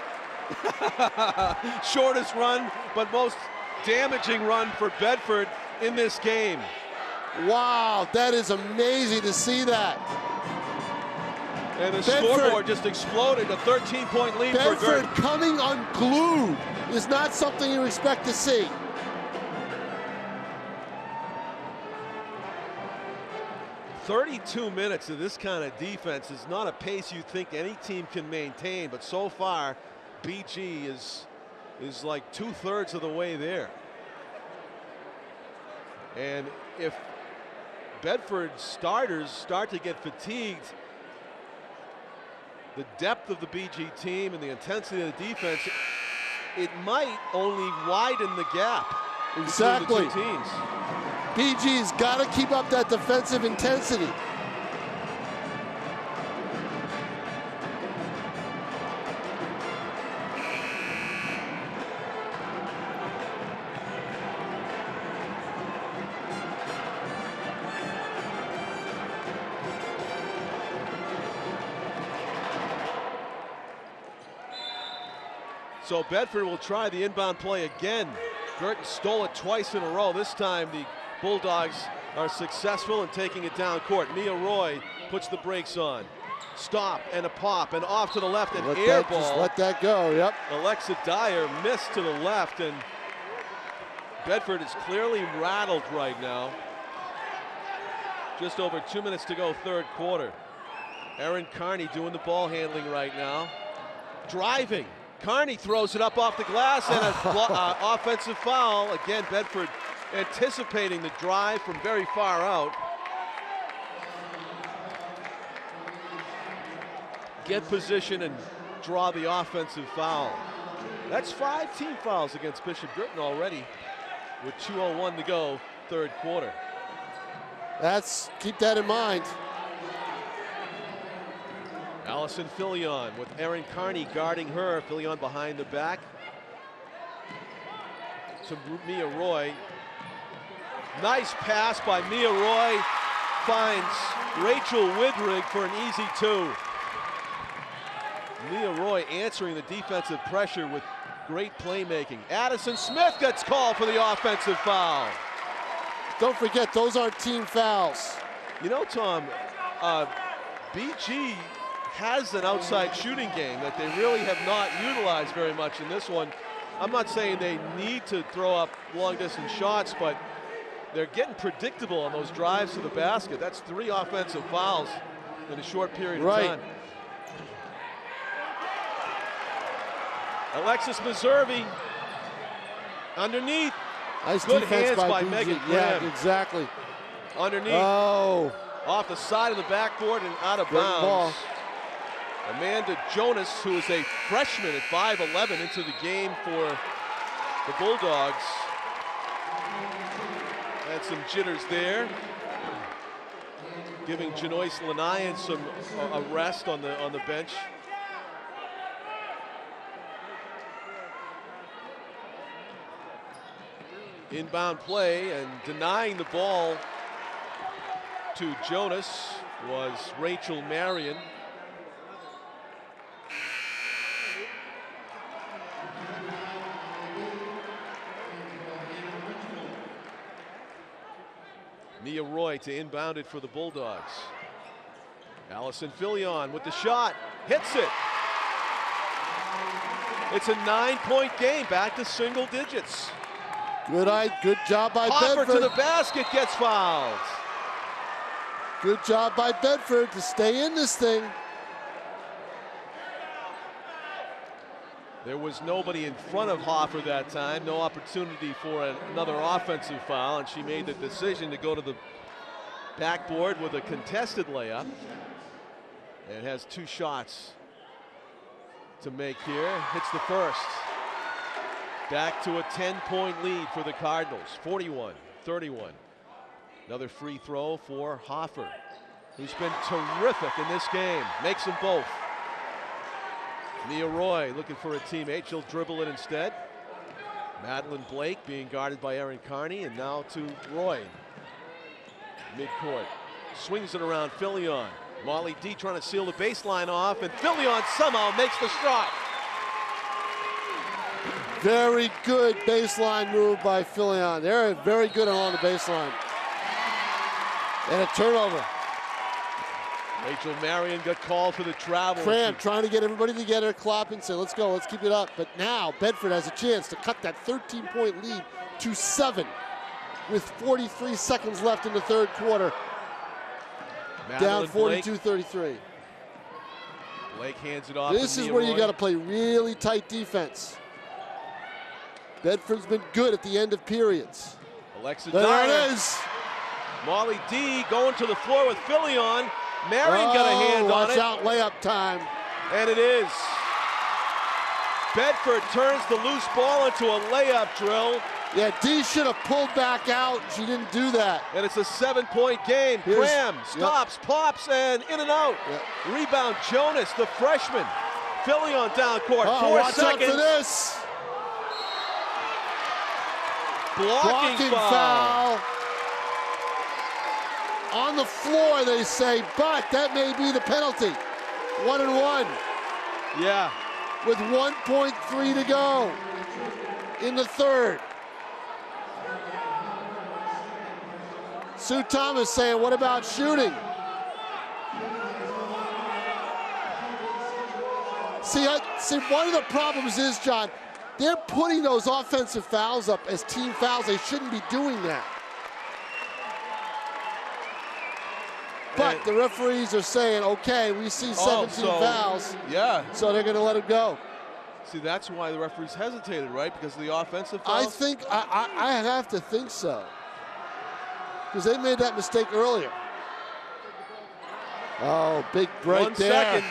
Shortest run, but most damaging run for Bedford in this game. Wow, that is amazing to see that. And the Bedford, scoreboard just exploded. A 13-point lead for Bedford Guertin. coming unglued is not something you expect to see. "32 minutes of this kind of defense is not a pace you think any team can maintain, but so far, BG is is like 2/3 of the way there. And if Bedford starters start to get fatigued, the depth of the BG team and the intensity of the defense, it might only widen the gap Exactly. between the two teams. BG's got to keep up that defensive intensity. So Bedford will try the inbound play again. Guertin stole it twice in a row. This time the Bulldogs are successful in taking it down court. Mia Roy puts the brakes on. Stop and a pop and off to the left, an air ball. Just let that go, yep. Alexa Dyer missed to the left, and Bedford is clearly rattled right now. Just over 2 minutes to go, third quarter. Erin Carney doing the ball handling right now. Driving. Carney throws it up off the glass, and an offensive foul. Again, Bedford anticipating the drive from very far out. Get position and draw the offensive foul. That's 5 team fouls against Bishop Guertin already with 2:01 to go, third quarter. Keep that in mind. Allison Filion with Erin Carney guarding her. Filion behind the back to Mia Roy. Nice pass by Mia Roy. Finds Rachel Widrig for an easy 2. Mia Roy answering the defensive pressure with great playmaking. Addison Smith gets called for the offensive foul. Don't forget, those aren't team fouls. You know, Tom, BG has an outside shooting game that they really have not utilized very much in this one. I'm not saying they need to throw up long distance shots, but they're getting predictable on those drives to the basket. That's 3 offensive fouls in a short period of time. Alexis Meservy underneath. Nice Good defense hands by BG. Megan Yeah, Graham. exactly. Underneath. Oh. Off the side of the backboard and out of Great bounds. ball. Amanda Jonas, who is a freshman at 5'11", into the game for the Bulldogs. Had some jitters there, giving Janoyce Lanian some a rest on the bench. Inbound play, and denying the ball to Jonas was Rachel Marion. Mia Roy to inbound it for the Bulldogs. Allison Filion with the shot, hits it. It's a 9-point game, back to single digits. Good job by Hopper Bedford. to the basket, gets fouled. Good job by Bedford to stay in this thing. There was nobody in front of Hoffer that time, no opportunity for another offensive foul, and she made the decision to go to the backboard with a contested layup. And has 2 shots to make here. Hits the first. Back to a 10-point lead for the Cardinals, 41-31. Another free throw for Hoffer, who's been terrific in this game. Makes them both. Mia Roy looking for a teammate. She'll dribble it instead. Madeline Blake being guarded by Erin Carney, and now to Roy. Midcourt. Swings it around Filion. Molly D trying to seal the baseline off, and Filion somehow makes the strike. Very good baseline move by Filion. They're very good along the baseline. And a turnover. Rachel Marion got called for the travel. Cram trying to get everybody together, clap and say, let's go, let's keep it up. But now Bedford has a chance to cut that 13-point lead to 7 with 43 seconds left in the third quarter. Down 42-33. Blake hands it off. This is where you got to play really tight defense. Bedford's been good at the end of periods. Alexa There Dyer. it is. Molly D going to the floor with Filion. Marion got a hand on watch it. out, layup time. And it is. Bedford turns the loose ball into a layup drill. Yeah, D should have pulled back out. She didn't do that. And it's a 7-point game. Graham stops, pops, and in and out. Yep. Rebound Jonas, the freshman. Filion down court. 4 watch seconds. out for this. Blocking foul. On the floor, they say, but that may be the penalty. 1 and 1. Yeah. With 1.3 to go in the third. Sue Thomas saying, what about shooting? See, one of the problems is, John, they're putting those offensive fouls up as team fouls. They shouldn't be doing that. But the referees are saying, okay, we see 17 fouls. Yeah. So they're going to let it go. See, that's why the referees hesitated, right? Because of the offensive fouls? I think, I have to think so. Because they made that mistake earlier. Oh, big break 1 there. second.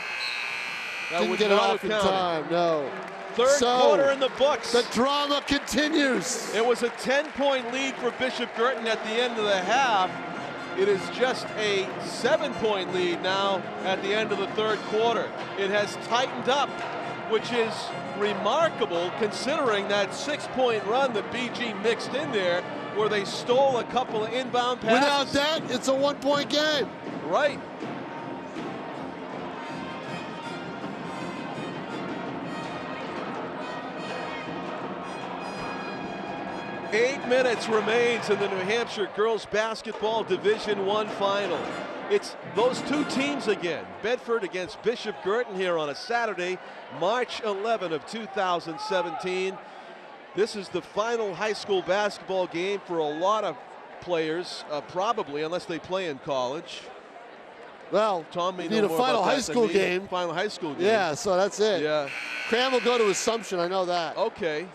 That Didn't would get it not off have in counted. time, no. Third quarter in the books. The drama continues. It was a 10-point lead for Bishop Guertin at the end of the half. It is just a 7-point lead now at the end of the third quarter. It has tightened up, which is remarkable considering that 6-point run that BG mixed in there where they stole a couple of inbound passes. Without that, it's a 1-point game. Right. Eight minutes remains in the New Hampshire Girls Basketball Division I Final. It's those two teams again. Bedford against Bishop Guertin here on a Saturday, March 11 of 2017. This is the final high school basketball game for a lot of players, probably, unless they play in college. Well, Tom may need know a more final about high that than school me. game. Final high school game. Yeah, so that's it. Yeah. Cram will go to Assumption, I know that. Okay.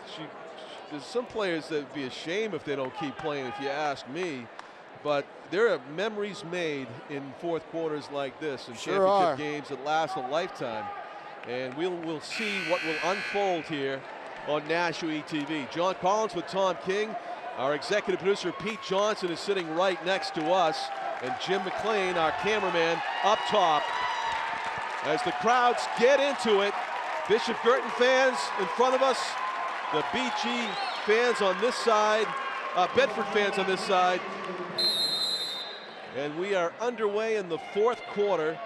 There's some players that would be ashamed if they don't keep playing, if you ask me. But there are memories made in fourth quarters like this and championship games that last a lifetime. And we'll see what will unfold here on Nashua TV. John Collins with Tom King. Our executive producer, Pete Johnson, is sitting right next to us. And Jim McLean, our cameraman, up top. As the crowds get into it, Bishop Guertin fans in front of us, the BG fans on this side, Bedford fans on this side. And we are underway in the fourth quarter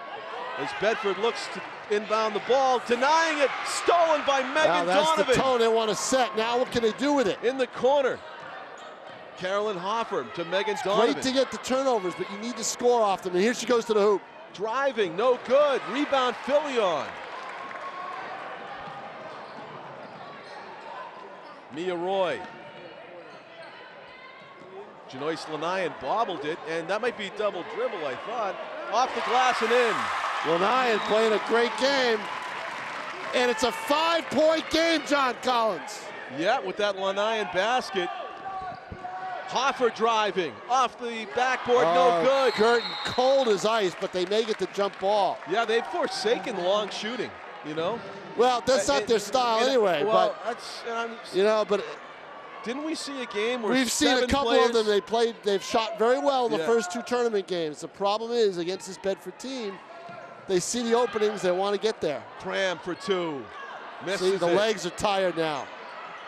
as Bedford looks to inbound the ball, denying it, stolen by Megan that's Donovan. the tone they want to set. Now what can they do with it? In the corner. Carolyn Hoffer to Megan Donovan. Great to get the turnovers, but you need to score off them. And here she goes to the hoop. Driving, no good. Rebound, Filion. Mia Roy. Janoyce Lanayan bobbled it, and that might be double dribble, I thought. Off the glass and in. Lanayan playing a great game. And it's a 5-point game, John Collins. Yeah, with that Lanayan basket. Hoffer driving, off the backboard, no good. Guertin cold as ice, but they may get the jump ball. Yeah, they've forsaken long shooting, you know? Well, that's not their style anyway. Well, but didn't we see a game where we've seen a couple of them, they've shot very well in the first two tournament games. The problem is, against this Bedford team, they see the openings, they want to get there. Cram for two. Misses see, the legs are tired now.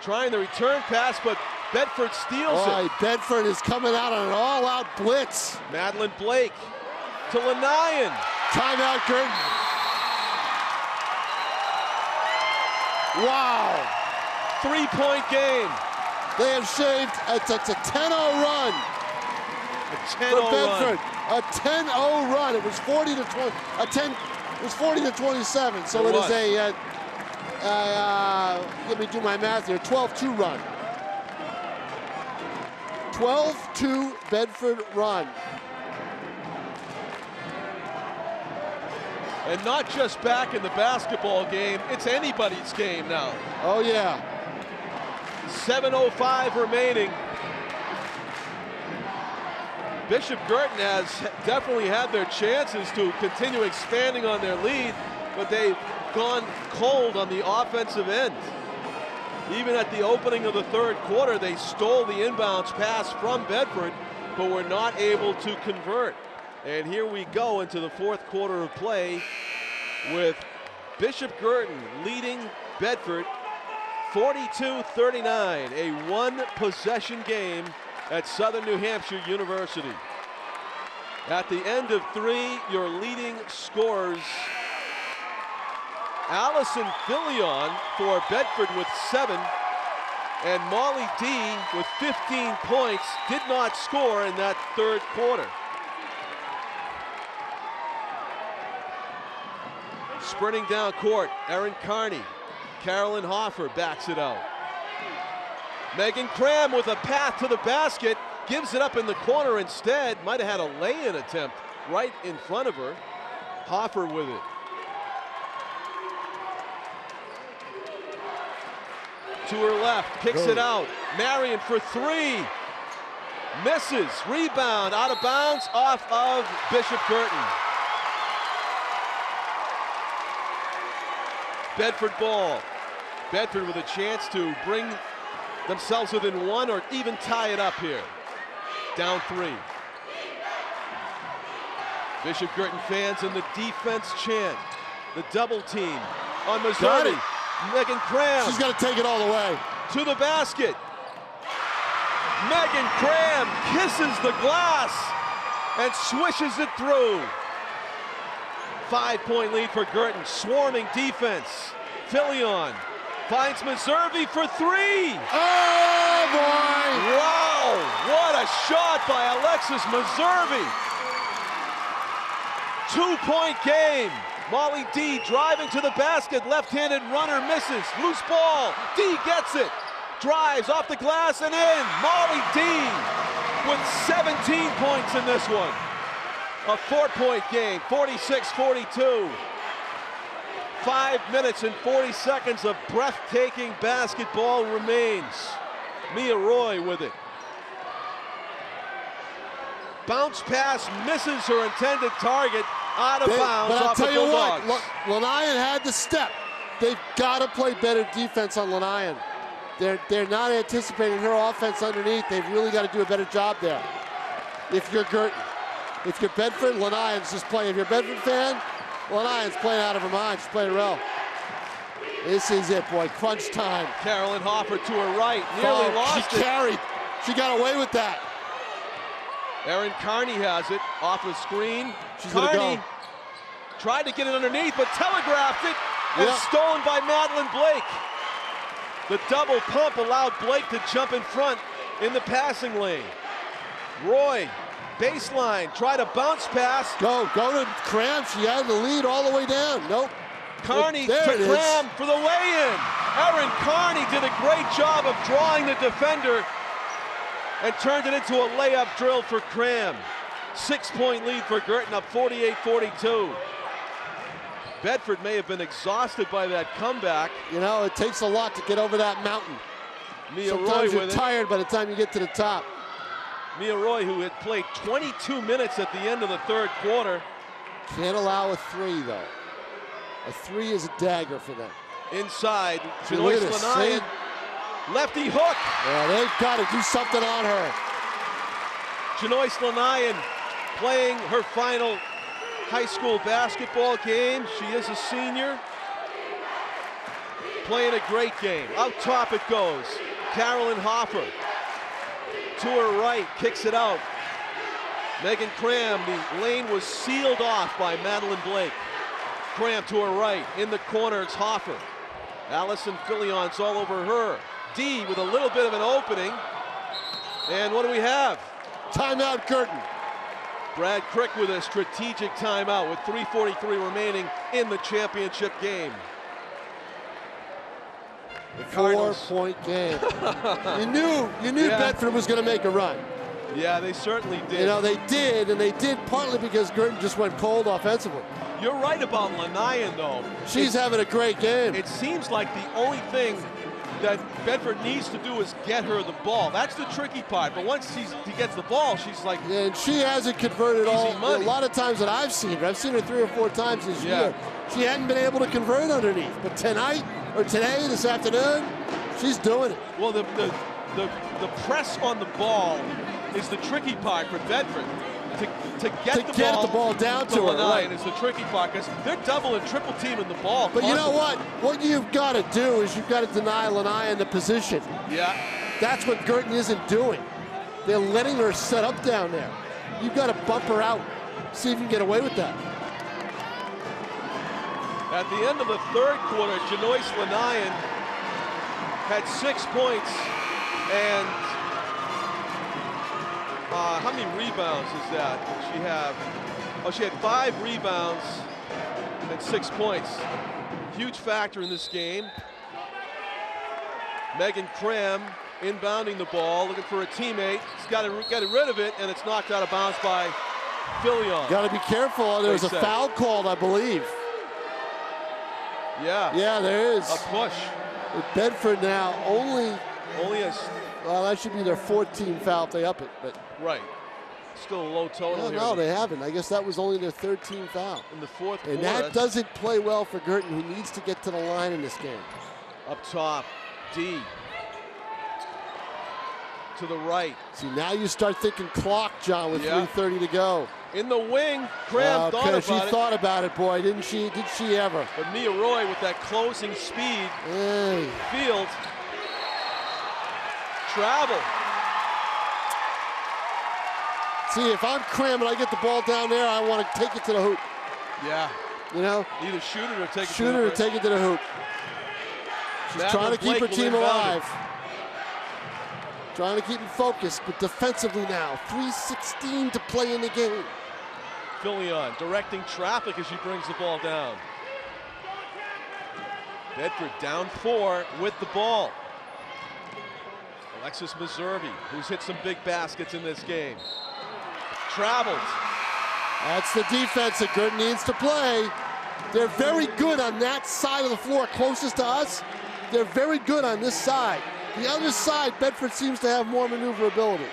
Trying the return pass, but Bedford steals it. Bedford is coming out on an all-out blitz. Madeline Blake to Lanayan. Timeout, Guertin. Wow. 3-point game. They have shaved, it's a 10-0 run. A 10-0 Bedford. run. A 10-0 run. It was 40 to 20. It was 40 to 27. So it is a let me do my math here. 12-2 run. 12-2 Bedford run. And not just back in the basketball game, it's anybody's game now. Oh, yeah. 7:05 remaining. Bishop Guertin has definitely had their chances to continue expanding on their lead, but they've gone cold on the offensive end. Even at the opening of the third quarter, they stole the inbounds pass from Bedford, but were not able to convert. And here we go into the fourth quarter of play with Bishop Guertin leading Bedford 42-39, a one-possession game at Southern New Hampshire University. At the end of three, your leading scorers, Allison Fillion for Bedford with 7, and Molly D with 15 points, did not score in that third quarter. Sprinting down court, Erin Carney. Carolyn Hoffer backs it out. Megan Cram with a path to the basket, gives it up in the corner instead. Might have had a lay-in attempt right in front of her. Hoffer with it. To her left, kicks it out. Marion for 3. Misses, rebound, out of bounds, off of Bishop Guertin. Bedford ball. Bedford with a chance to bring themselves within 1 or even tie it up here. Down 3. Bishop Guertin fans in the defense chant. The double team on Missouri. Megan Cram. She's got to take it all the way. To the basket. Megan Cram kisses the glass and swishes it through. 5-point lead for Guertin. Swarming defense. Fillion finds Missouri for 3. Oh, boy. Wow, what a shot by Alexis Missouri. 2-point game. Molly D driving to the basket. Left-handed runner misses. Loose ball. D gets it. Drives off the glass and in. Molly D with 17 points in this one. A 4-point game, 46-42. 5 minutes and 40 seconds of breathtaking basketball remains. Mia Roy with it. Bounce pass misses her intended target, out of bounds but I'll off the tell you Bulldogs. what, Lanyon had the step. They've got to play better defense on Lanyon. They're not anticipating her offense underneath. They've really got to do a better job there. If you're Guertin. If you're Bedford, Lanyon's just playing. If you're a Bedford fan, Lanyon's playing out of her mind. She's playing well. This is it, boy. Crunch time. Carolyn Hoffer to her right. Nearly lost she it. Carried. She got away with that. Erin Carney has it off the screen. She's gonna Carney go. tried to get it underneath, but telegraphed it and stolen by Madeline Blake. The double pump allowed Blake to jump in front in the passing lane. Roy, baseline, try to bounce pass. Go to Cram. She had the lead all the way down. Nope. Carney There to it is. Cram for the lay-in. Erin Carney did a great job of drawing the defender and turned it into a layup drill for Cram. 6-point lead for Guertin, up 48-42. Bedford may have been exhausted by that comeback. You know, it takes a lot to get over that mountain. Mia Roy Sometimes you're with it. tired by the time you get to the top. Mia Roy, who had played 22 minutes at the end of the third quarter. Can't allow a 3, though. A 3 is a dagger for them. Inside, See, look Janoyce at this, Lanyon. Lefty hook. Yeah, they've got to do something on her. Janoyce Lanyon playing her final high school basketball game. She is a senior. Playing a great game. Out top it goes. Carolyn Hoffer. To her right, kicks it out. Megan Cram, the lane was sealed off by Madeline Blake. Cram to her right, in the corner, it's Hoffer. Allison Fillion's all over her. D with a little bit of an opening. And what do we have? Timeout, Guertin. Brad Crick with a strategic timeout with 3:43 remaining in the championship game. A 4-point game. you knew Bedford was going to make a run. Yeah, they certainly did. You know, they did, and they did partly because Guertin just went cold offensively. You're right about Lanyon, though. She's having a great game. It seems like the only thing that Bedford needs to do is get her the ball. That's the tricky part. But once he gets the ball, she's like, yeah, and she hasn't converted all. money. A lot of times that I've seen her 3 or 4 times this year. She hadn't been able to convert underneath. But tonight, or today, this afternoon, she's doing it. Well, the press on the ball is the tricky part for Bedford. To get the ball down to her, right. is the tricky part because they're double and triple teaming the ball. But you know what? What you've got to do is you've got to deny Lanai in the position. Yeah. That's what Guertin isn't doing. They're letting her set up down there. You've got to bump her out. See if you can get away with that. At the end of the third quarter, Janoyce Lanayan had 6 points and how many rebounds is that? Did she have? Oh, she had 5 rebounds and 6 points. Huge factor in this game. Megan Cram inbounding the ball, looking for a teammate. She's got to get rid of it, and it's knocked out of bounds by Fillion. Got to be careful. There's a foul called, I believe. Yeah. Yeah, there is. A push. With Bedford now only a. Well, that should be their 14th foul if they up it, but. Right. Still a low total here. No, they haven't. I guess that was only their 13th foul. In the fourth quarter. And that doesn't play well for Guertin, who needs to get to the line in this game. Up top, D. To the right. See, now you start thinking clock, John, with 3:30 to go. In the wing, Cram thought about it. She thought about it, boy, didn't she? Did she ever? But Mia Roy with that closing speed. Hey. Field. Travel. See, if I'm Cram and I get the ball down there, I want to take it to the hoop. Yeah. You know? Either shoot it or take it to the hoop. Shoot it or take it to the hoop. She's trying to keep her team alive. Trying to keep it focused, but defensively now. 3:16 to play in the game. Fillion directing traffic as she brings the ball down. Bedford down 4 with the ball. Alexis Meservy, who's hit some big baskets in this game. Travels. That's the defense that Guertin needs to play. They're very good on that side of the floor, closest to us. They're very good on this side. The other side, Bedford seems to have more maneuverability.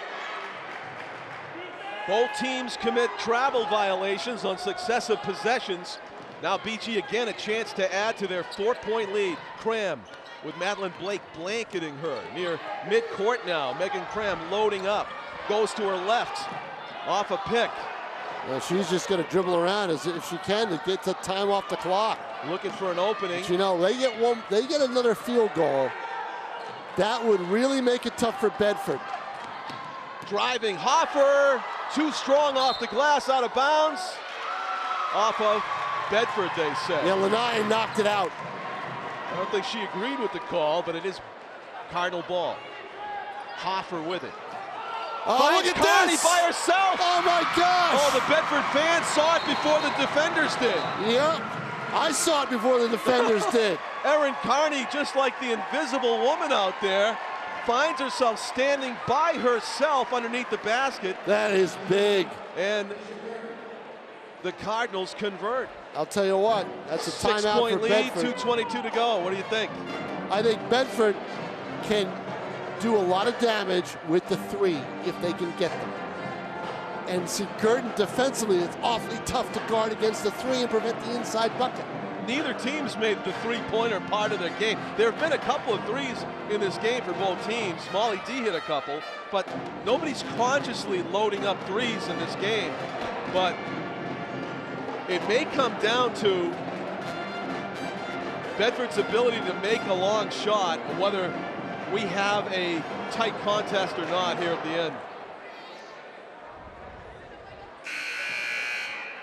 Both teams commit travel violations on successive possessions. Now BG again a chance to add to their 4-point lead. Cram with Madeline Blake blanketing her near midcourt now. Megan Cram loading up, goes to her left, off a pick. Well, she's just going to dribble around as if she can to get the time off the clock. Looking for an opening. But you know, they get another field goal. That would really make it tough for Bedford. Driving Hoffer, too strong off the glass, out of bounds. Off of Bedford, they say. Yeah, Lanai knocked it out. I don't think she agreed with the call, but it is Cardinal ball. Hoffer with it. Oh, look at Carney this! by herself! Oh my gosh! Oh, the Bedford fans saw it before the defenders did. Yeah, I saw it before the defenders did. Erin Carney, just like the invisible woman out there, finds herself standing by herself underneath the basket. That is big. And the Cardinals convert. I'll tell you what, that's a timeout for 6-point lead, Bedford. 2:22 to go. What do you think? I think Bedford can do a lot of damage with the 3 if they can get them. And see, Guertin defensively, it's awfully tough to guard against the 3 and prevent the inside bucket. Neither team's made the three-pointer part of their game. There have been a couple of threes in this game for both teams. Molly D hit a couple, but nobody's consciously loading up threes in this game. But it may come down to Bedford's ability to make a long shot, whether we have a tight contest or not here at the end.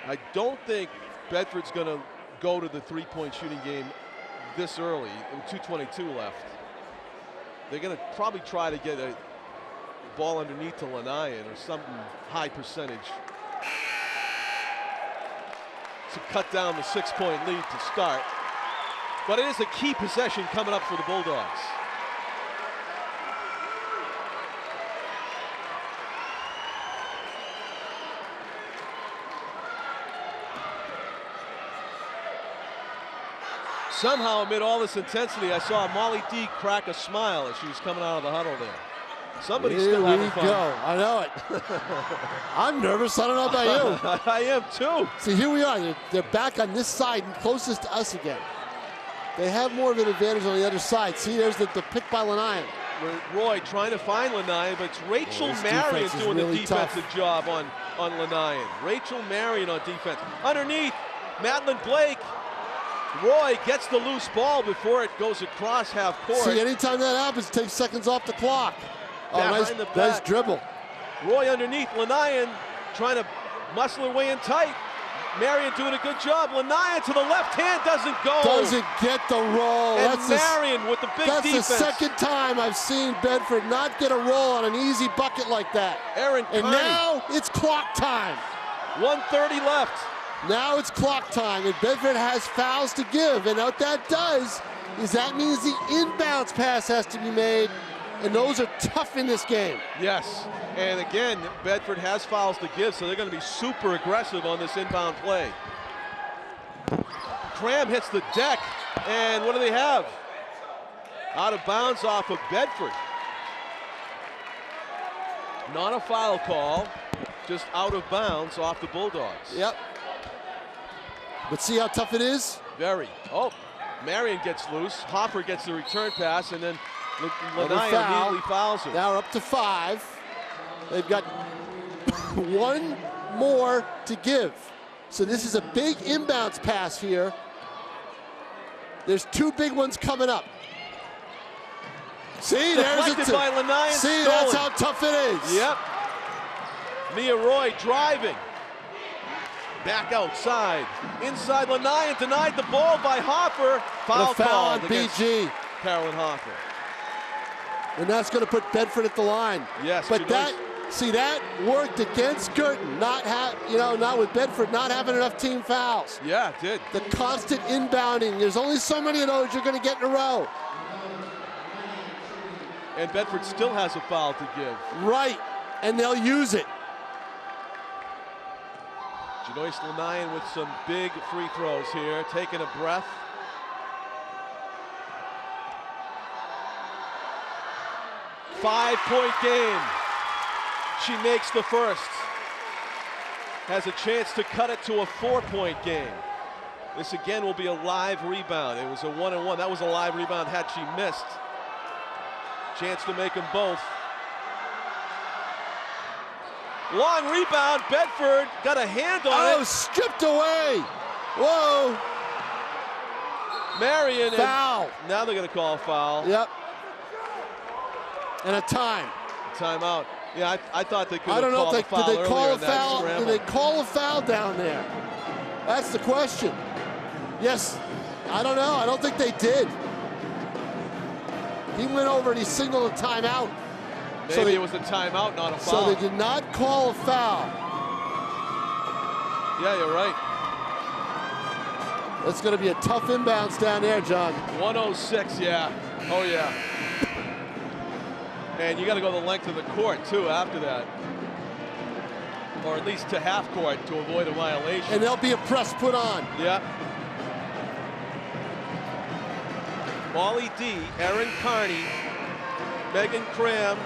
I don't think Bedford's going to go to the three-point shooting game this early, with 2:22 left. They're going to probably try to get a ball underneath to Lanayan or something high percentage to cut down the 6-point lead to start. But it is a key possession coming up for the Bulldogs. Somehow, amid all this intensity, I saw Molly D crack a smile as she was coming out of the huddle there. Somebody's still having fun. Here we go. I know it. I'm nervous. I don't know about you. I am too. See, here we are. They're back on this side and closest to us again. They have more of an advantage on the other side. See, there's the pick by Lanian. Roy trying to find Lanian, but it's Rachel Marion doing really the defensive job on Lanian. Rachel Marion on defense. Underneath, Madeline Blake. Roy gets the loose ball before it goes across half court. See, anytime that happens, it takes seconds off the clock. Oh, nice dribble. Roy underneath, Lanian trying to muscle her way in tight. Marion doing a good job. Lanian to the left hand, doesn't go. Doesn't get the roll. And Marion with the big defense. That's the second time I've seen Bedford not get a roll on an easy bucket like that. Erin And Carney. now it's clock time. 1:30 left. Now it's clock time, and Bedford has fouls to give. And what that does is that means the inbounds pass has to be made, and those are tough in this game. Yes, and again, Bedford has fouls to give, so they're going to be super aggressive on this inbound play. Cram hits the deck, and what do they have? Out of bounds off of Bedford. Not a foul call, just out of bounds off the Bulldogs. Yep. But see how tough it is? Very. Oh, Marion gets loose. Hopper gets the return pass, and then Lanian immediately fouls her. Now we're up to 5. They've got one more to give. So this is a big inbounds pass here. There's 2 big ones coming up. See, there's Deflected by Lanian. See, stolen. that's how tough it is. Yep. Mia Roy driving. Back outside. Inside, Lanian denied the ball by Hopper. Foul call on BG. Carolyn Hopper. And that's going to put Bedford at the line. Yes. But that worked against Guertin. Not with Bedford not having enough team fouls. Yeah, it did. The constant inbounding. There's only so many of those you're going to get in a row. And Bedford still has a foul to give. Right, and they'll use it. Janoyce Lanian with some big free throws here, taking a breath. Five-point game. She makes the first. Has a chance to cut it to a 4-point game. This again will be a live rebound. It was a 1-on-1. That was a live rebound had she missed. Chance to make them both. Long rebound, Bedford got a hand on it. Oh, stripped away. Whoa. Marion. Foul. Now they're going to call a foul. Yep. And a time. Timeout. Yeah, I thought they could I don't have know called if a foul did they call earlier a in that foul? scramble. Did they call a foul down there? That's the question. Yes. I don't know. I don't think they did. He went over and he signaled a timeout. Maybe it was a timeout, not a foul. So they did not call a foul. Yeah, you're right. It's going to be a tough inbounds down there, John. 106, yeah. Oh, yeah. And you got to go the length of the court, too, after that. Or at least to half court to avoid a violation. And there'll be a press put on. Yeah. Molly D, Erin Carney, Megan Cram,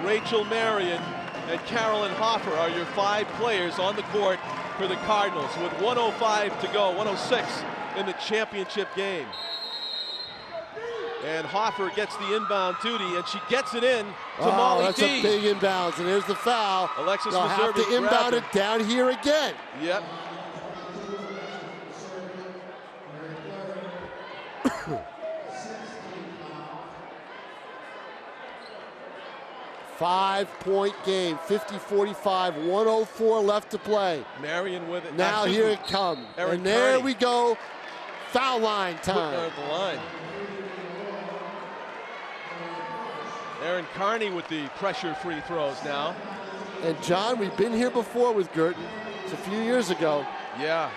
Rachel Marion, and Carolyn Hopper are your 5 players on the court for the Cardinals with 1:05 to go, 1:06 in the championship game. And Hopper gets the inbound duty, and she gets it in to Molly that's D. a big inbounds, and there's the foul. Alexis They'll have to Meserve inbound it down here again. Yep. Five-point game, 50-45, 104 left to play. Marion with it. Now here it comes. Erin And there Carney. we go. Foul line Putting her time. at the line. Erin Carney with the pressure free throws now. And John, we've been here before with Guertin. It's a few years ago. Yeah.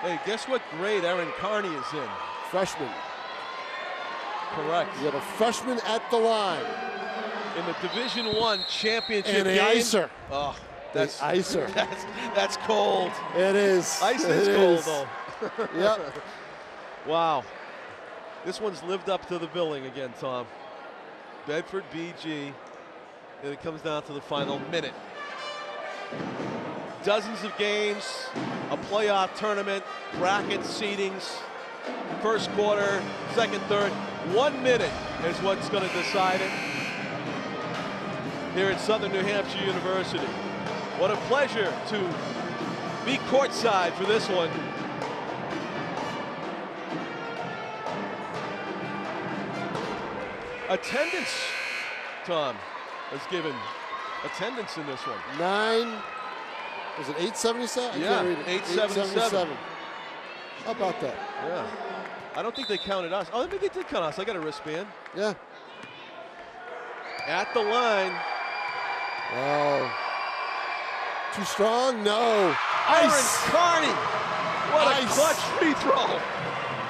Hey, guess what grade Erin Carney is in? Freshman. Correct. You got a freshman at the line. In the Division I championship And the game. icer. Oh, that's The icer. That's cold. It is. Ice It is cold though. Yep. Wow. This one's lived up to the billing again, Tom. Bedford BG, and it comes down to the final minute. Dozens of games, a playoff tournament, bracket seedings, first quarter, second, third. 1 minute is what's going to decide it here at Southern New Hampshire University. What a pleasure to be courtside for this one. Attendance, Tom, is given attendance in this one. Was it 877? Yeah, 877. How about that? Yeah. I don't think they counted us. Oh, maybe they did count us. I got a wristband. Yeah. At the line. Oh. Too strong? No. Aaron Ice. Carney. What a Ice. clutch free throw.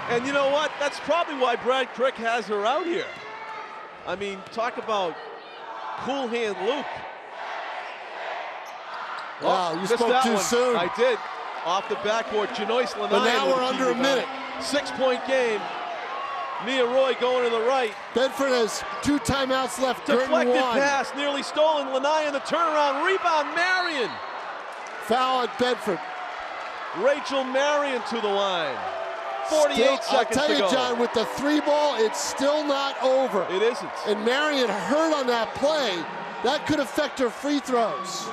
And you know what? That's probably why Brad Crick has her out here. I mean, talk about cool hand Luke. Wow, you missed spoke that too one. soon. I did. Off the backboard, Janois Lanai. But now we're under a minute. 6-point game. Mia Roy going to the right. Bedford has 2 timeouts left. Deflected Guertin 1. pass, nearly stolen. Lanai in the turnaround. Rebound, Marion. Foul at Bedford. Rachel Marion to the line. 48 seconds to go. I'll tell you, John, with the 3-ball, it's still not over. It isn't. And Marion hurt on that play. That could affect her free throws.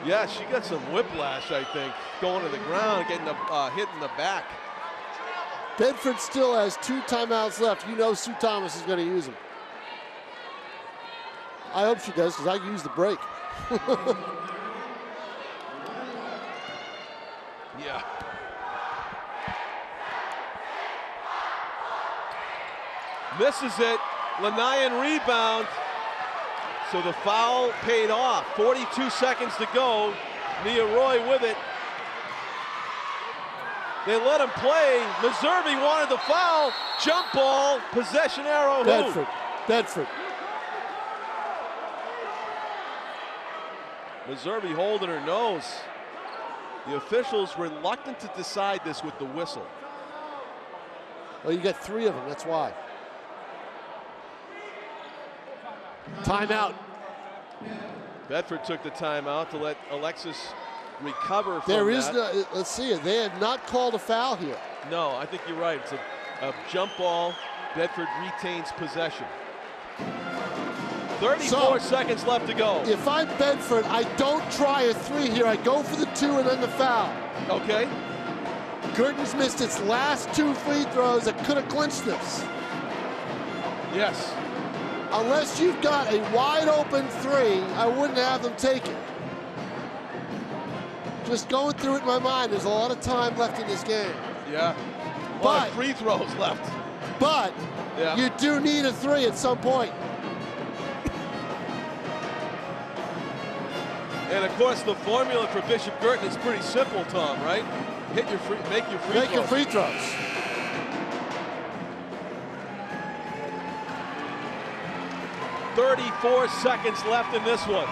Yeah, she got some whiplash, I think, going to the ground, getting a hit in the back. Bedford still has 2 timeouts left. You know Sue Thomas is going to use them. I hope she does, because I used the break. Yeah. Misses it. Lanian rebound. So the foul paid off. 42 seconds to go. Mia Roy with it. They let him play. Meservey wanted the foul. Jump ball. Possession arrow. Bedford. Bedford. Meservey holding her nose. The officials reluctant to decide this with the whistle. Well, you got 3 of them. That's why. Timeout. Bedford took the timeout to let Alexis recover from There is that. no, let's see it. They have not called a foul here. No, I think you're right. It's a jump ball. Bedford retains possession. 34 seconds left to go. If I'm Bedford, I don't try a 3 here. I go for the 2 and then the foul. Okay. Guertin's missed its last 2 free throws that could have clinched this. Yes. Unless you've got a wide open 3, I wouldn't have them take it. Just going through it in my mind, there's a lot of time left in this game. Yeah. A lot of free throws left. But yeah, you do need a 3 at some point. And of course, the formula for Bishop Guertin is pretty simple, Tom, right? Make your free Make throws. your free throws. .34 seconds left in this one.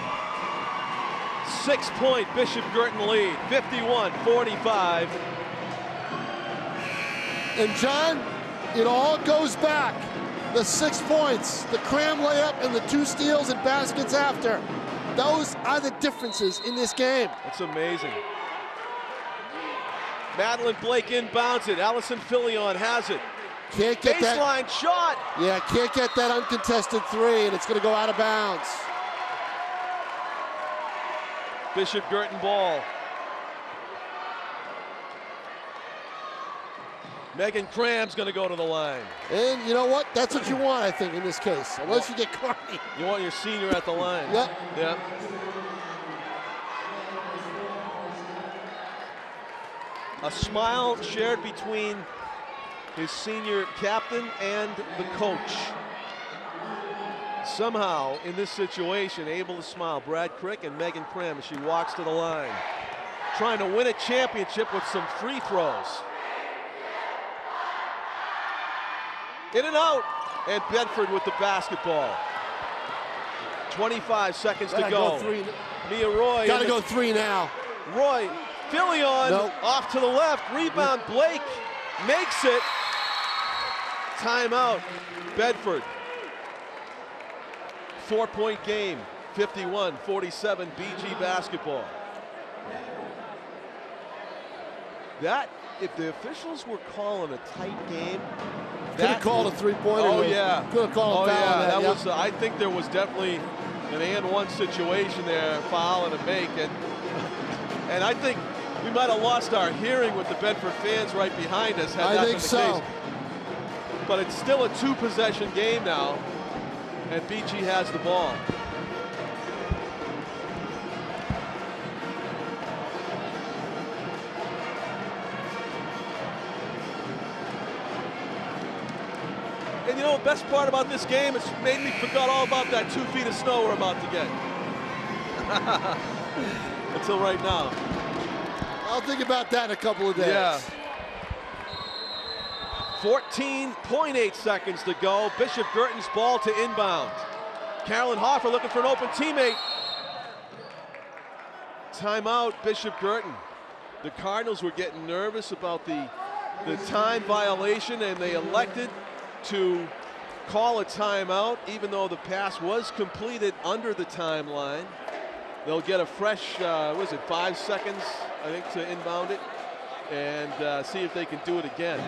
6-point Bishop Guertin lead, 51-45. And John, it all goes back. The 6 points, the cram layup, and the 2 steals and baskets after. Those are the differences in this game. That's amazing. Madeline Blake inbounds it. Allison Filion has it. Can't get baseline shot. Yeah, can't get that uncontested 3, and it's going to go out of bounds. Bishop Guertin ball. Megan Cram's going to go to the line. And you know what? That's what you want, I think, in this case. Unless you get Carney. You want your senior at the line. Yep. Yeah. A smile shared between his senior captain and the coach. Somehow, in this situation, able to smile. Brad Crick and Megan Cram as she walks to the line. Trying to win a championship with some free throws. In and out, and Bedford with the basketball. 25 seconds to go. Mia Roy. Gotta go 3 now. Roy, Filion off to the left. Rebound, Blake makes it. timeout, Bedford. 4-point game, 51-47 BG basketball. That, if the officials were calling a tight game, could have called a three-pointer. Oh yeah, could have called a foul. Yeah, that yep. was. I think there was definitely an and-one situation there, foul and a make, and I think we might have lost our hearing with the Bedford fans right behind us. Had that been the case. But it's still a two-possession game now, and BG has the ball. And you know, the best part about this game is made me forgot all about that 2 feet of snow we're about to get. Until right now. I'll think about that in a couple of days. Yeah. 14.8 seconds to go. Bishop Guertin's ball to inbound. Carolyn Hoffer looking for an open teammate. Timeout, Bishop Guertin. The Cardinals were getting nervous about the time violation, and they elected to call a timeout, even though the pass was completed under the timeline. They'll get a fresh, 5 seconds, I think, to inbound it, and see if they can do it again.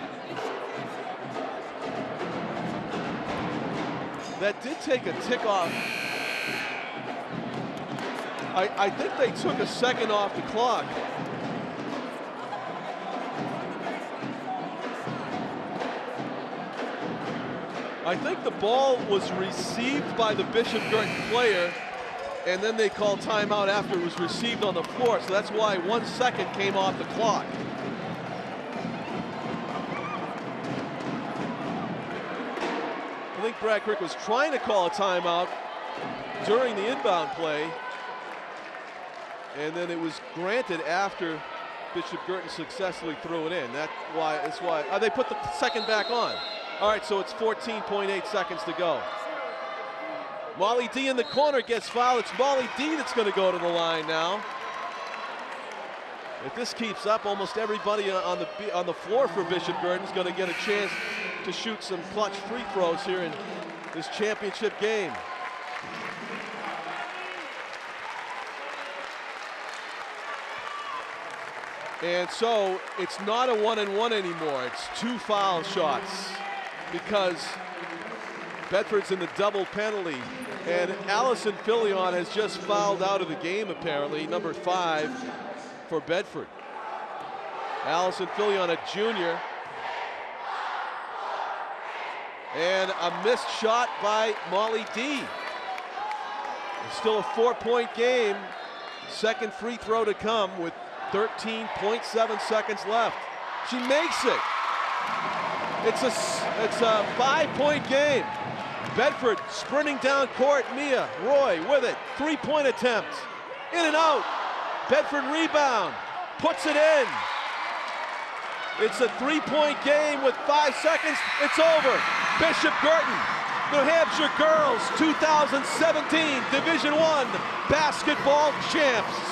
That did take a tick off. I think they took a second off the clock. I think the ball was received by the Bishop Guertin player, and then they called timeout after it was received on the floor, so that's why 1 second came off the clock. I think Brad Crick was trying to call a timeout during the inbound play, and then it was granted after Bishop Guertin successfully threw it in. That's why they put the second back on. All right, so it's 14.8 seconds to go. Molly D in the corner gets fouled. It's Molly D that's going to go to the line now. If this keeps up, almost everybody on the floor for Bishop Guertin is going to get a chance to shoot some clutch free throws here in this championship game. And so it's not a 1-and-1 anymore. It's 2 foul shots, because Bedford's in the double penalty, and Allison Fillion has just fouled out of the game, apparently, number 5 for Bedford. Allison Fillion, a junior. And a missed shot by Molly D. It's still a 4-point game. Second free throw to come with 13.7 seconds left. She makes it. It's a 5-point game. Bedford sprinting down court. Mia Roy with it. 3-point attempt. In and out. Bedford rebound. Puts it in. It's a 3-point game with 5 seconds. It's over. Bishop Guertin, New Hampshire girls 2017 Division I basketball champs.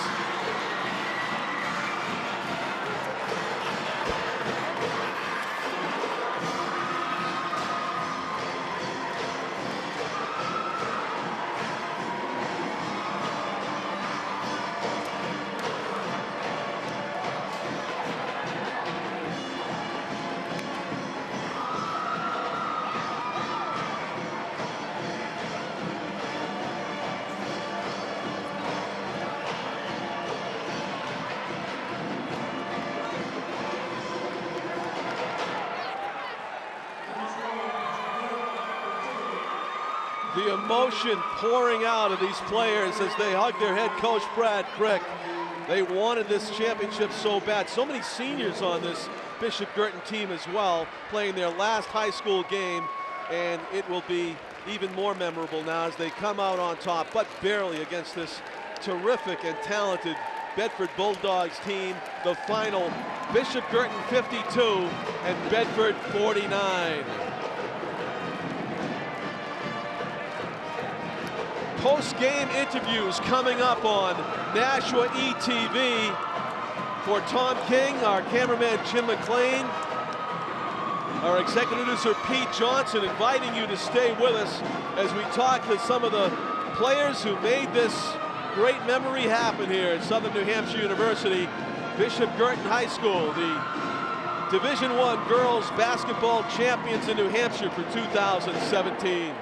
The emotion pouring out of these players as they hug their head coach, Brad Crick. They wanted this championship so bad. So many seniors on this Bishop Guertin team as well, playing their last high school game, and it will be even more memorable now as they come out on top, but barely, against this terrific and talented Bedford Bulldogs team. The final, Bishop Guertin 52 and Bedford 49. Post-game interviews coming up on Nashua ETV. For Tom King, our cameraman Jim McLean, Our executive producer, Pete Johnson, inviting you to stay with us as we talk to some of the players who made this great memory happen here at Southern New Hampshire University. Bishop Guertin High School, the Division I girls basketball champions in New Hampshire for 2017.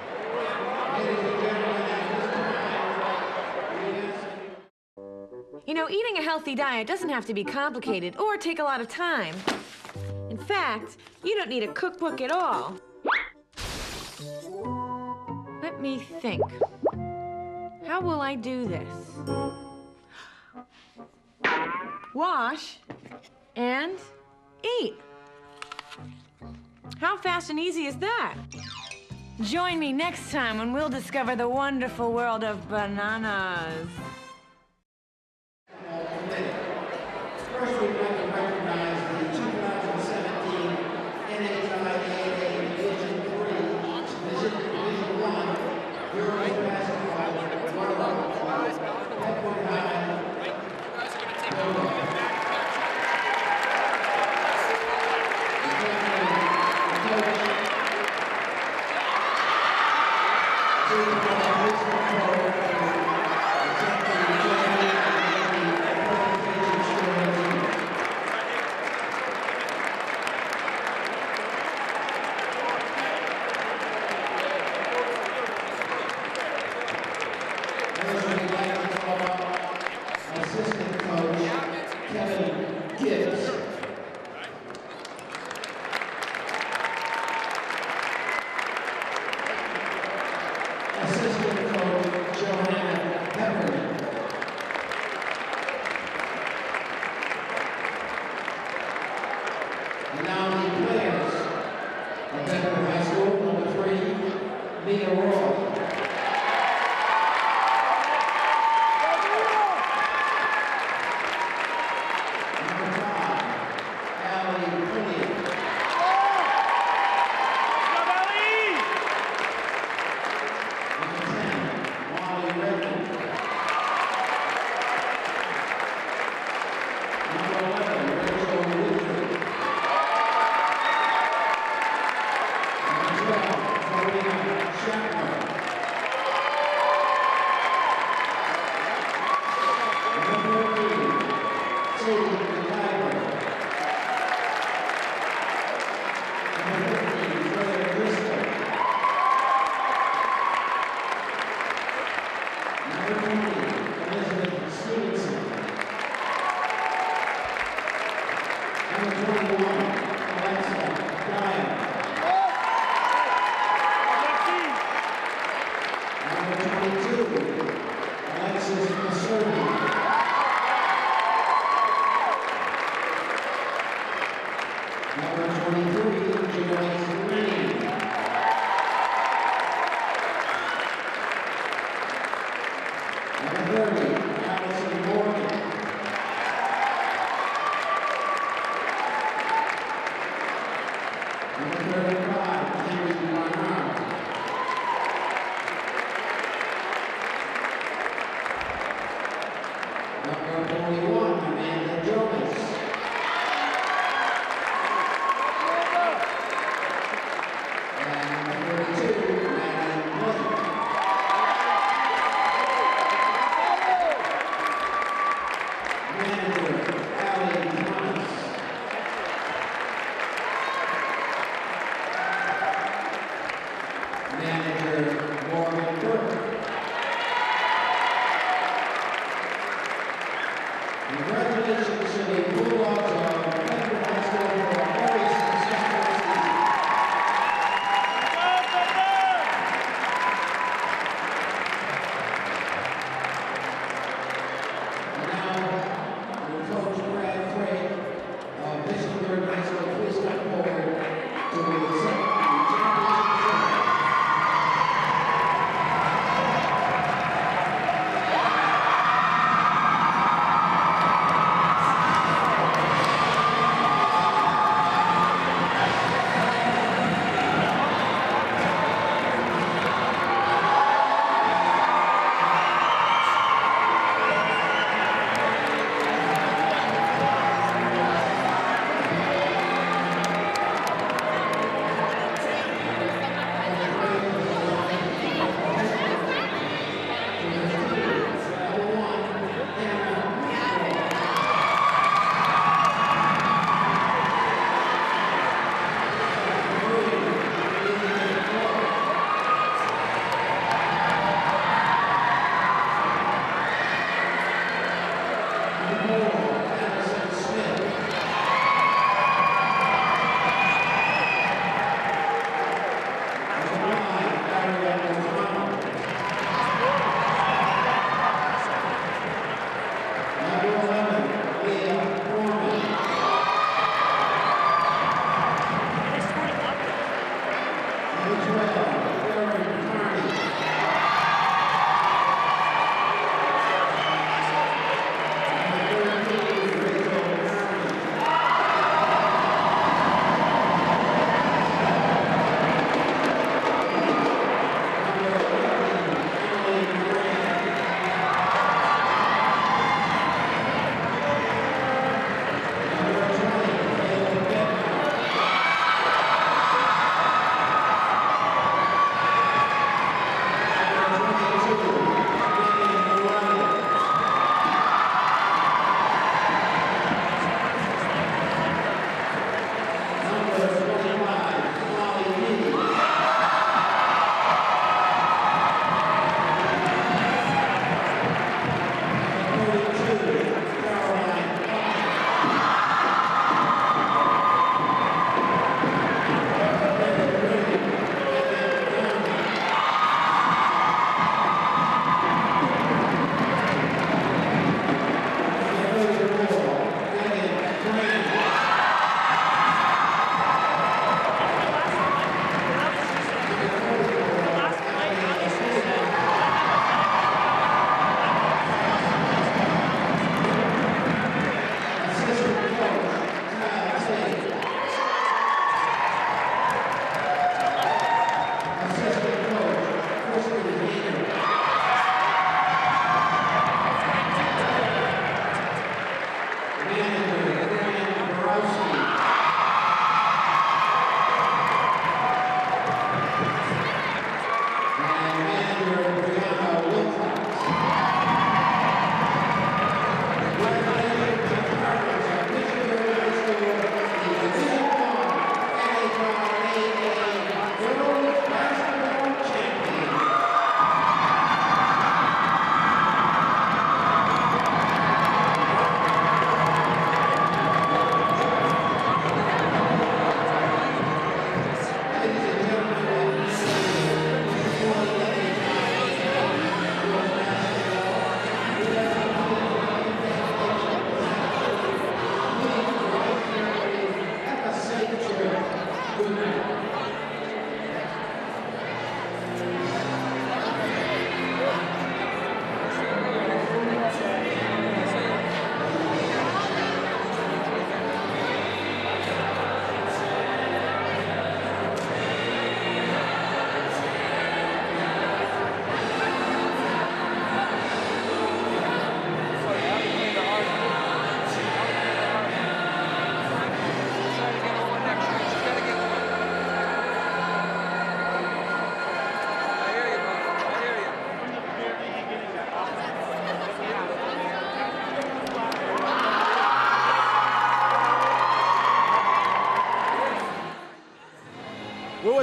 You know, eating a healthy diet doesn't have to be complicated or take a lot of time. In fact, you don't need a cookbook at all. Let me think. How will I do this? Wash and eat. How fast and easy is that? Join me next time when we'll discover the wonderful world of bananas. First, we'd like to recognize the 2017 NHIAA Division III, Division I, girls basketball, Bedford High. And now the players of Bedford High School, number 3, Mia Roy.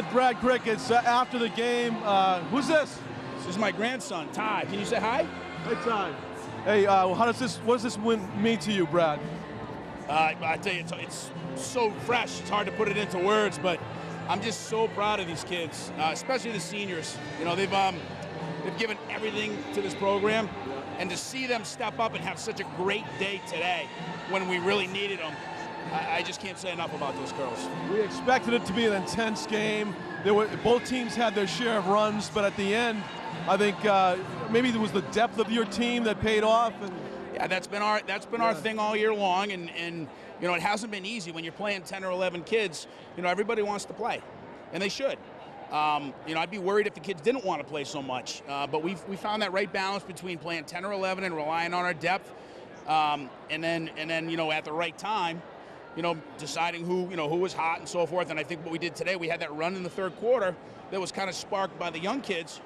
with Brad Crick. It's after the game. Who's this? This is my grandson, Ty. Can you say hi? Hey, Ty. Hey, what does this win mean to you, Brad? I tell you, it's so fresh. It's hard to put it into words, but I'm just so proud of these kids, especially the seniors. You know, they've given everything to this program, and to see them step up and have such a great day today when we really needed them, I just can't say enough about those girls. We expected it to be an intense game. Both teams had their share of runs, but at the end, I think maybe it was the depth of your team that paid off. Yeah, that's been our thing all year long, and you know, it hasn't been easy when you're playing 10 or 11 kids. You know, everybody wants to play, and they should. You know, I'd be worried if the kids didn't want to play so much, but we found that right balance between playing 10 or 11 and relying on our depth, and then you know, at the right time, you know, deciding who was hot and so forth. And I think what we did today, we had that run in the third quarter that was kind of sparked by the young kids,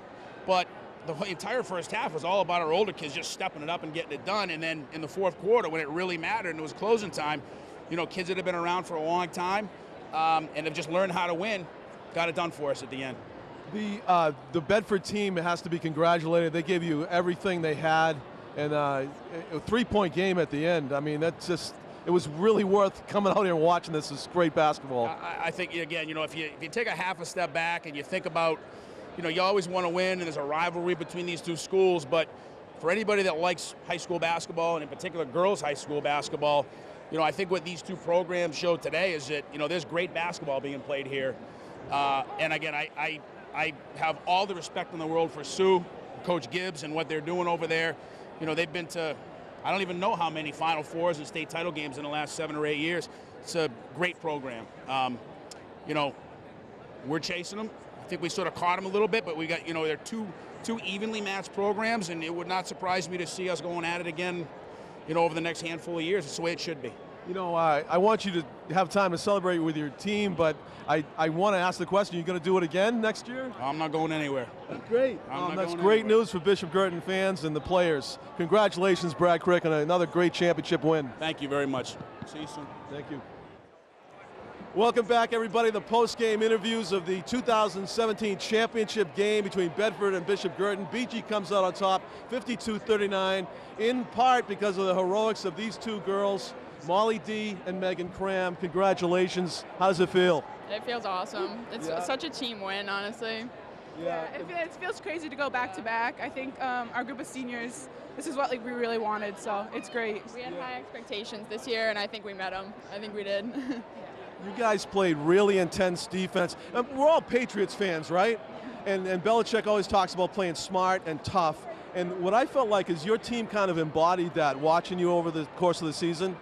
but the entire first half was all about our older kids just stepping it up and getting it done. And then in the fourth quarter, when it really mattered and it was closing time, you know, kids that have been around for a long time and have just learned how to win, got it done for us at the end. The Bedford team has to be congratulated. They gave you everything they had, and a 3-point game at the end. I mean, that's just, it was really worth coming out here and watching this. It's great basketball. I think, again, you know, if you take a half a step back and you think about, you know, you always want to win, and there's a rivalry between these two schools, but for anybody that likes high school basketball, and in particular girls high school basketball, you know, I think what these two programs showed today is that, you know, there's great basketball being played here. And again, I have all the respect in the world for Sue, Coach Gibbs, and what they're doing over there. You know, they've been to, I don't even know how many Final Fours and state title games in the last 7 or 8 years. It's a great program. You know, we're chasing them. I think we sort of caught them a little bit, but we got, you know, they're two evenly matched programs, and it would not surprise me to see us going at it again, you know, over the next handful of years. It's the way it should be. You know, I want you to have time to celebrate with your team, but I want to ask the question, you going to do it again next year? I'm not going anywhere. Great. That's great news for Bishop Guertin fans and the players. Congratulations, Brad Crick, on another great championship win. Thank you very much. See you soon. Thank you. Welcome back, everybody. The post-game interviews of the 2017 championship game between Bedford and Bishop Guertin. BG comes out on top, 52-39, in part because of the heroics of these two girls, Molly D and Megan Cram. Congratulations. How does it feel? It feels awesome. It's such a team win, honestly. Yeah, it feels crazy to go back-to-back. I think our group of seniors, this is what we really wanted, so it's great. We had high expectations this year, and I think we met them. I think we did. You guys played really intense defense. We're all Patriots fans, right? And Belichick always talks about playing smart and tough. And what I felt like is your team kind of embodied that, watching you over the course of the season.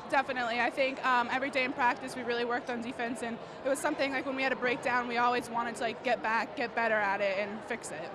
Definitely. I think every day in practice we really worked on defense, and it was something like when we had a breakdown, we always wanted to like get back, get better at it, and fix it.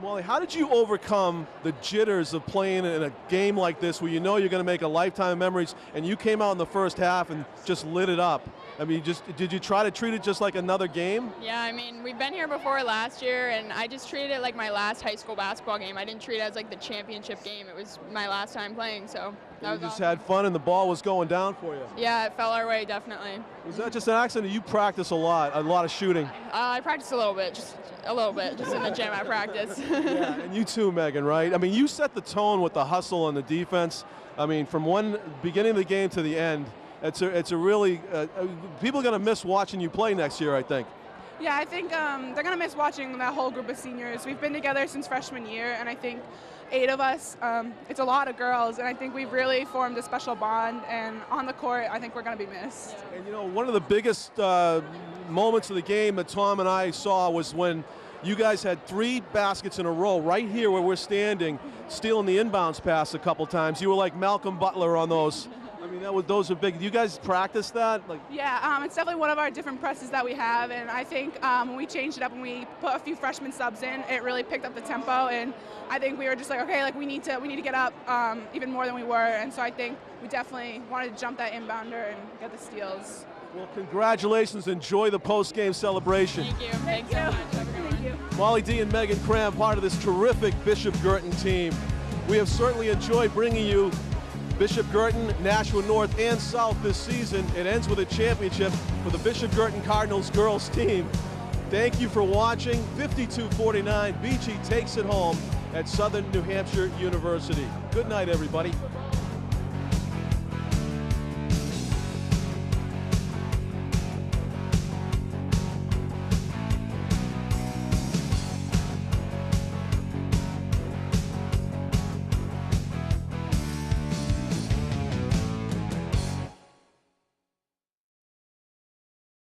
Molly, how did you overcome the jitters of playing in a game like this where you know you're going to make a lifetime of memories, and you came out in the first half and just lit it up? I mean, did you try to treat it just like another game? Yeah, I mean, we've been here before last year, and I just treated it like my last high school basketball game. I didn't treat it as like the championship game. It was my last time playing, so that was just awesome. had fun, and the ball was going down for you. Yeah, it fell our way, definitely. Was that just an accident? You practice a lot of shooting. I practice a little bit, just in the gym I practice. Yeah, and you too, Megan, right? I mean, you set the tone with the hustle and the defense. I mean, from one beginning of the game to the end, it's a really people are going to miss watching you play next year, I think. Yeah, I think they're going to miss watching that whole group of seniors. We've been together since freshman year, and I think 8 of us, it's a lot of girls, and I think we've really formed a special bond, and on the court, I think we're going to be missed. And you know, one of the biggest moments of the game that Tom and I saw was when you guys had 3 baskets in a row right here where we're standing, stealing the inbounds pass a couple times. You were like Malcolm Butler on those. I mean, those are big. You guys practice that? Yeah, it's definitely one of our different presses that we have, and I think when we changed it up and we put a few freshman subs in, it really picked up the tempo, and I think we were just like, okay, like we need to get up even more than we were, and so I think we definitely wanted to jump that inbounder and get the steals. Well, congratulations. Enjoy the post-game celebration. Thank you. Thanks so much. Thank you. Molly D and Megan Cram, part of this terrific Bishop Guertin team. We have certainly enjoyed bringing you Bishop Guertin, Nashua North and South this season. It ends with a championship for the Bishop Guertin Cardinals girls team. Thank you for watching. 52-49, BG takes it home at Southern New Hampshire University. Good night, everybody.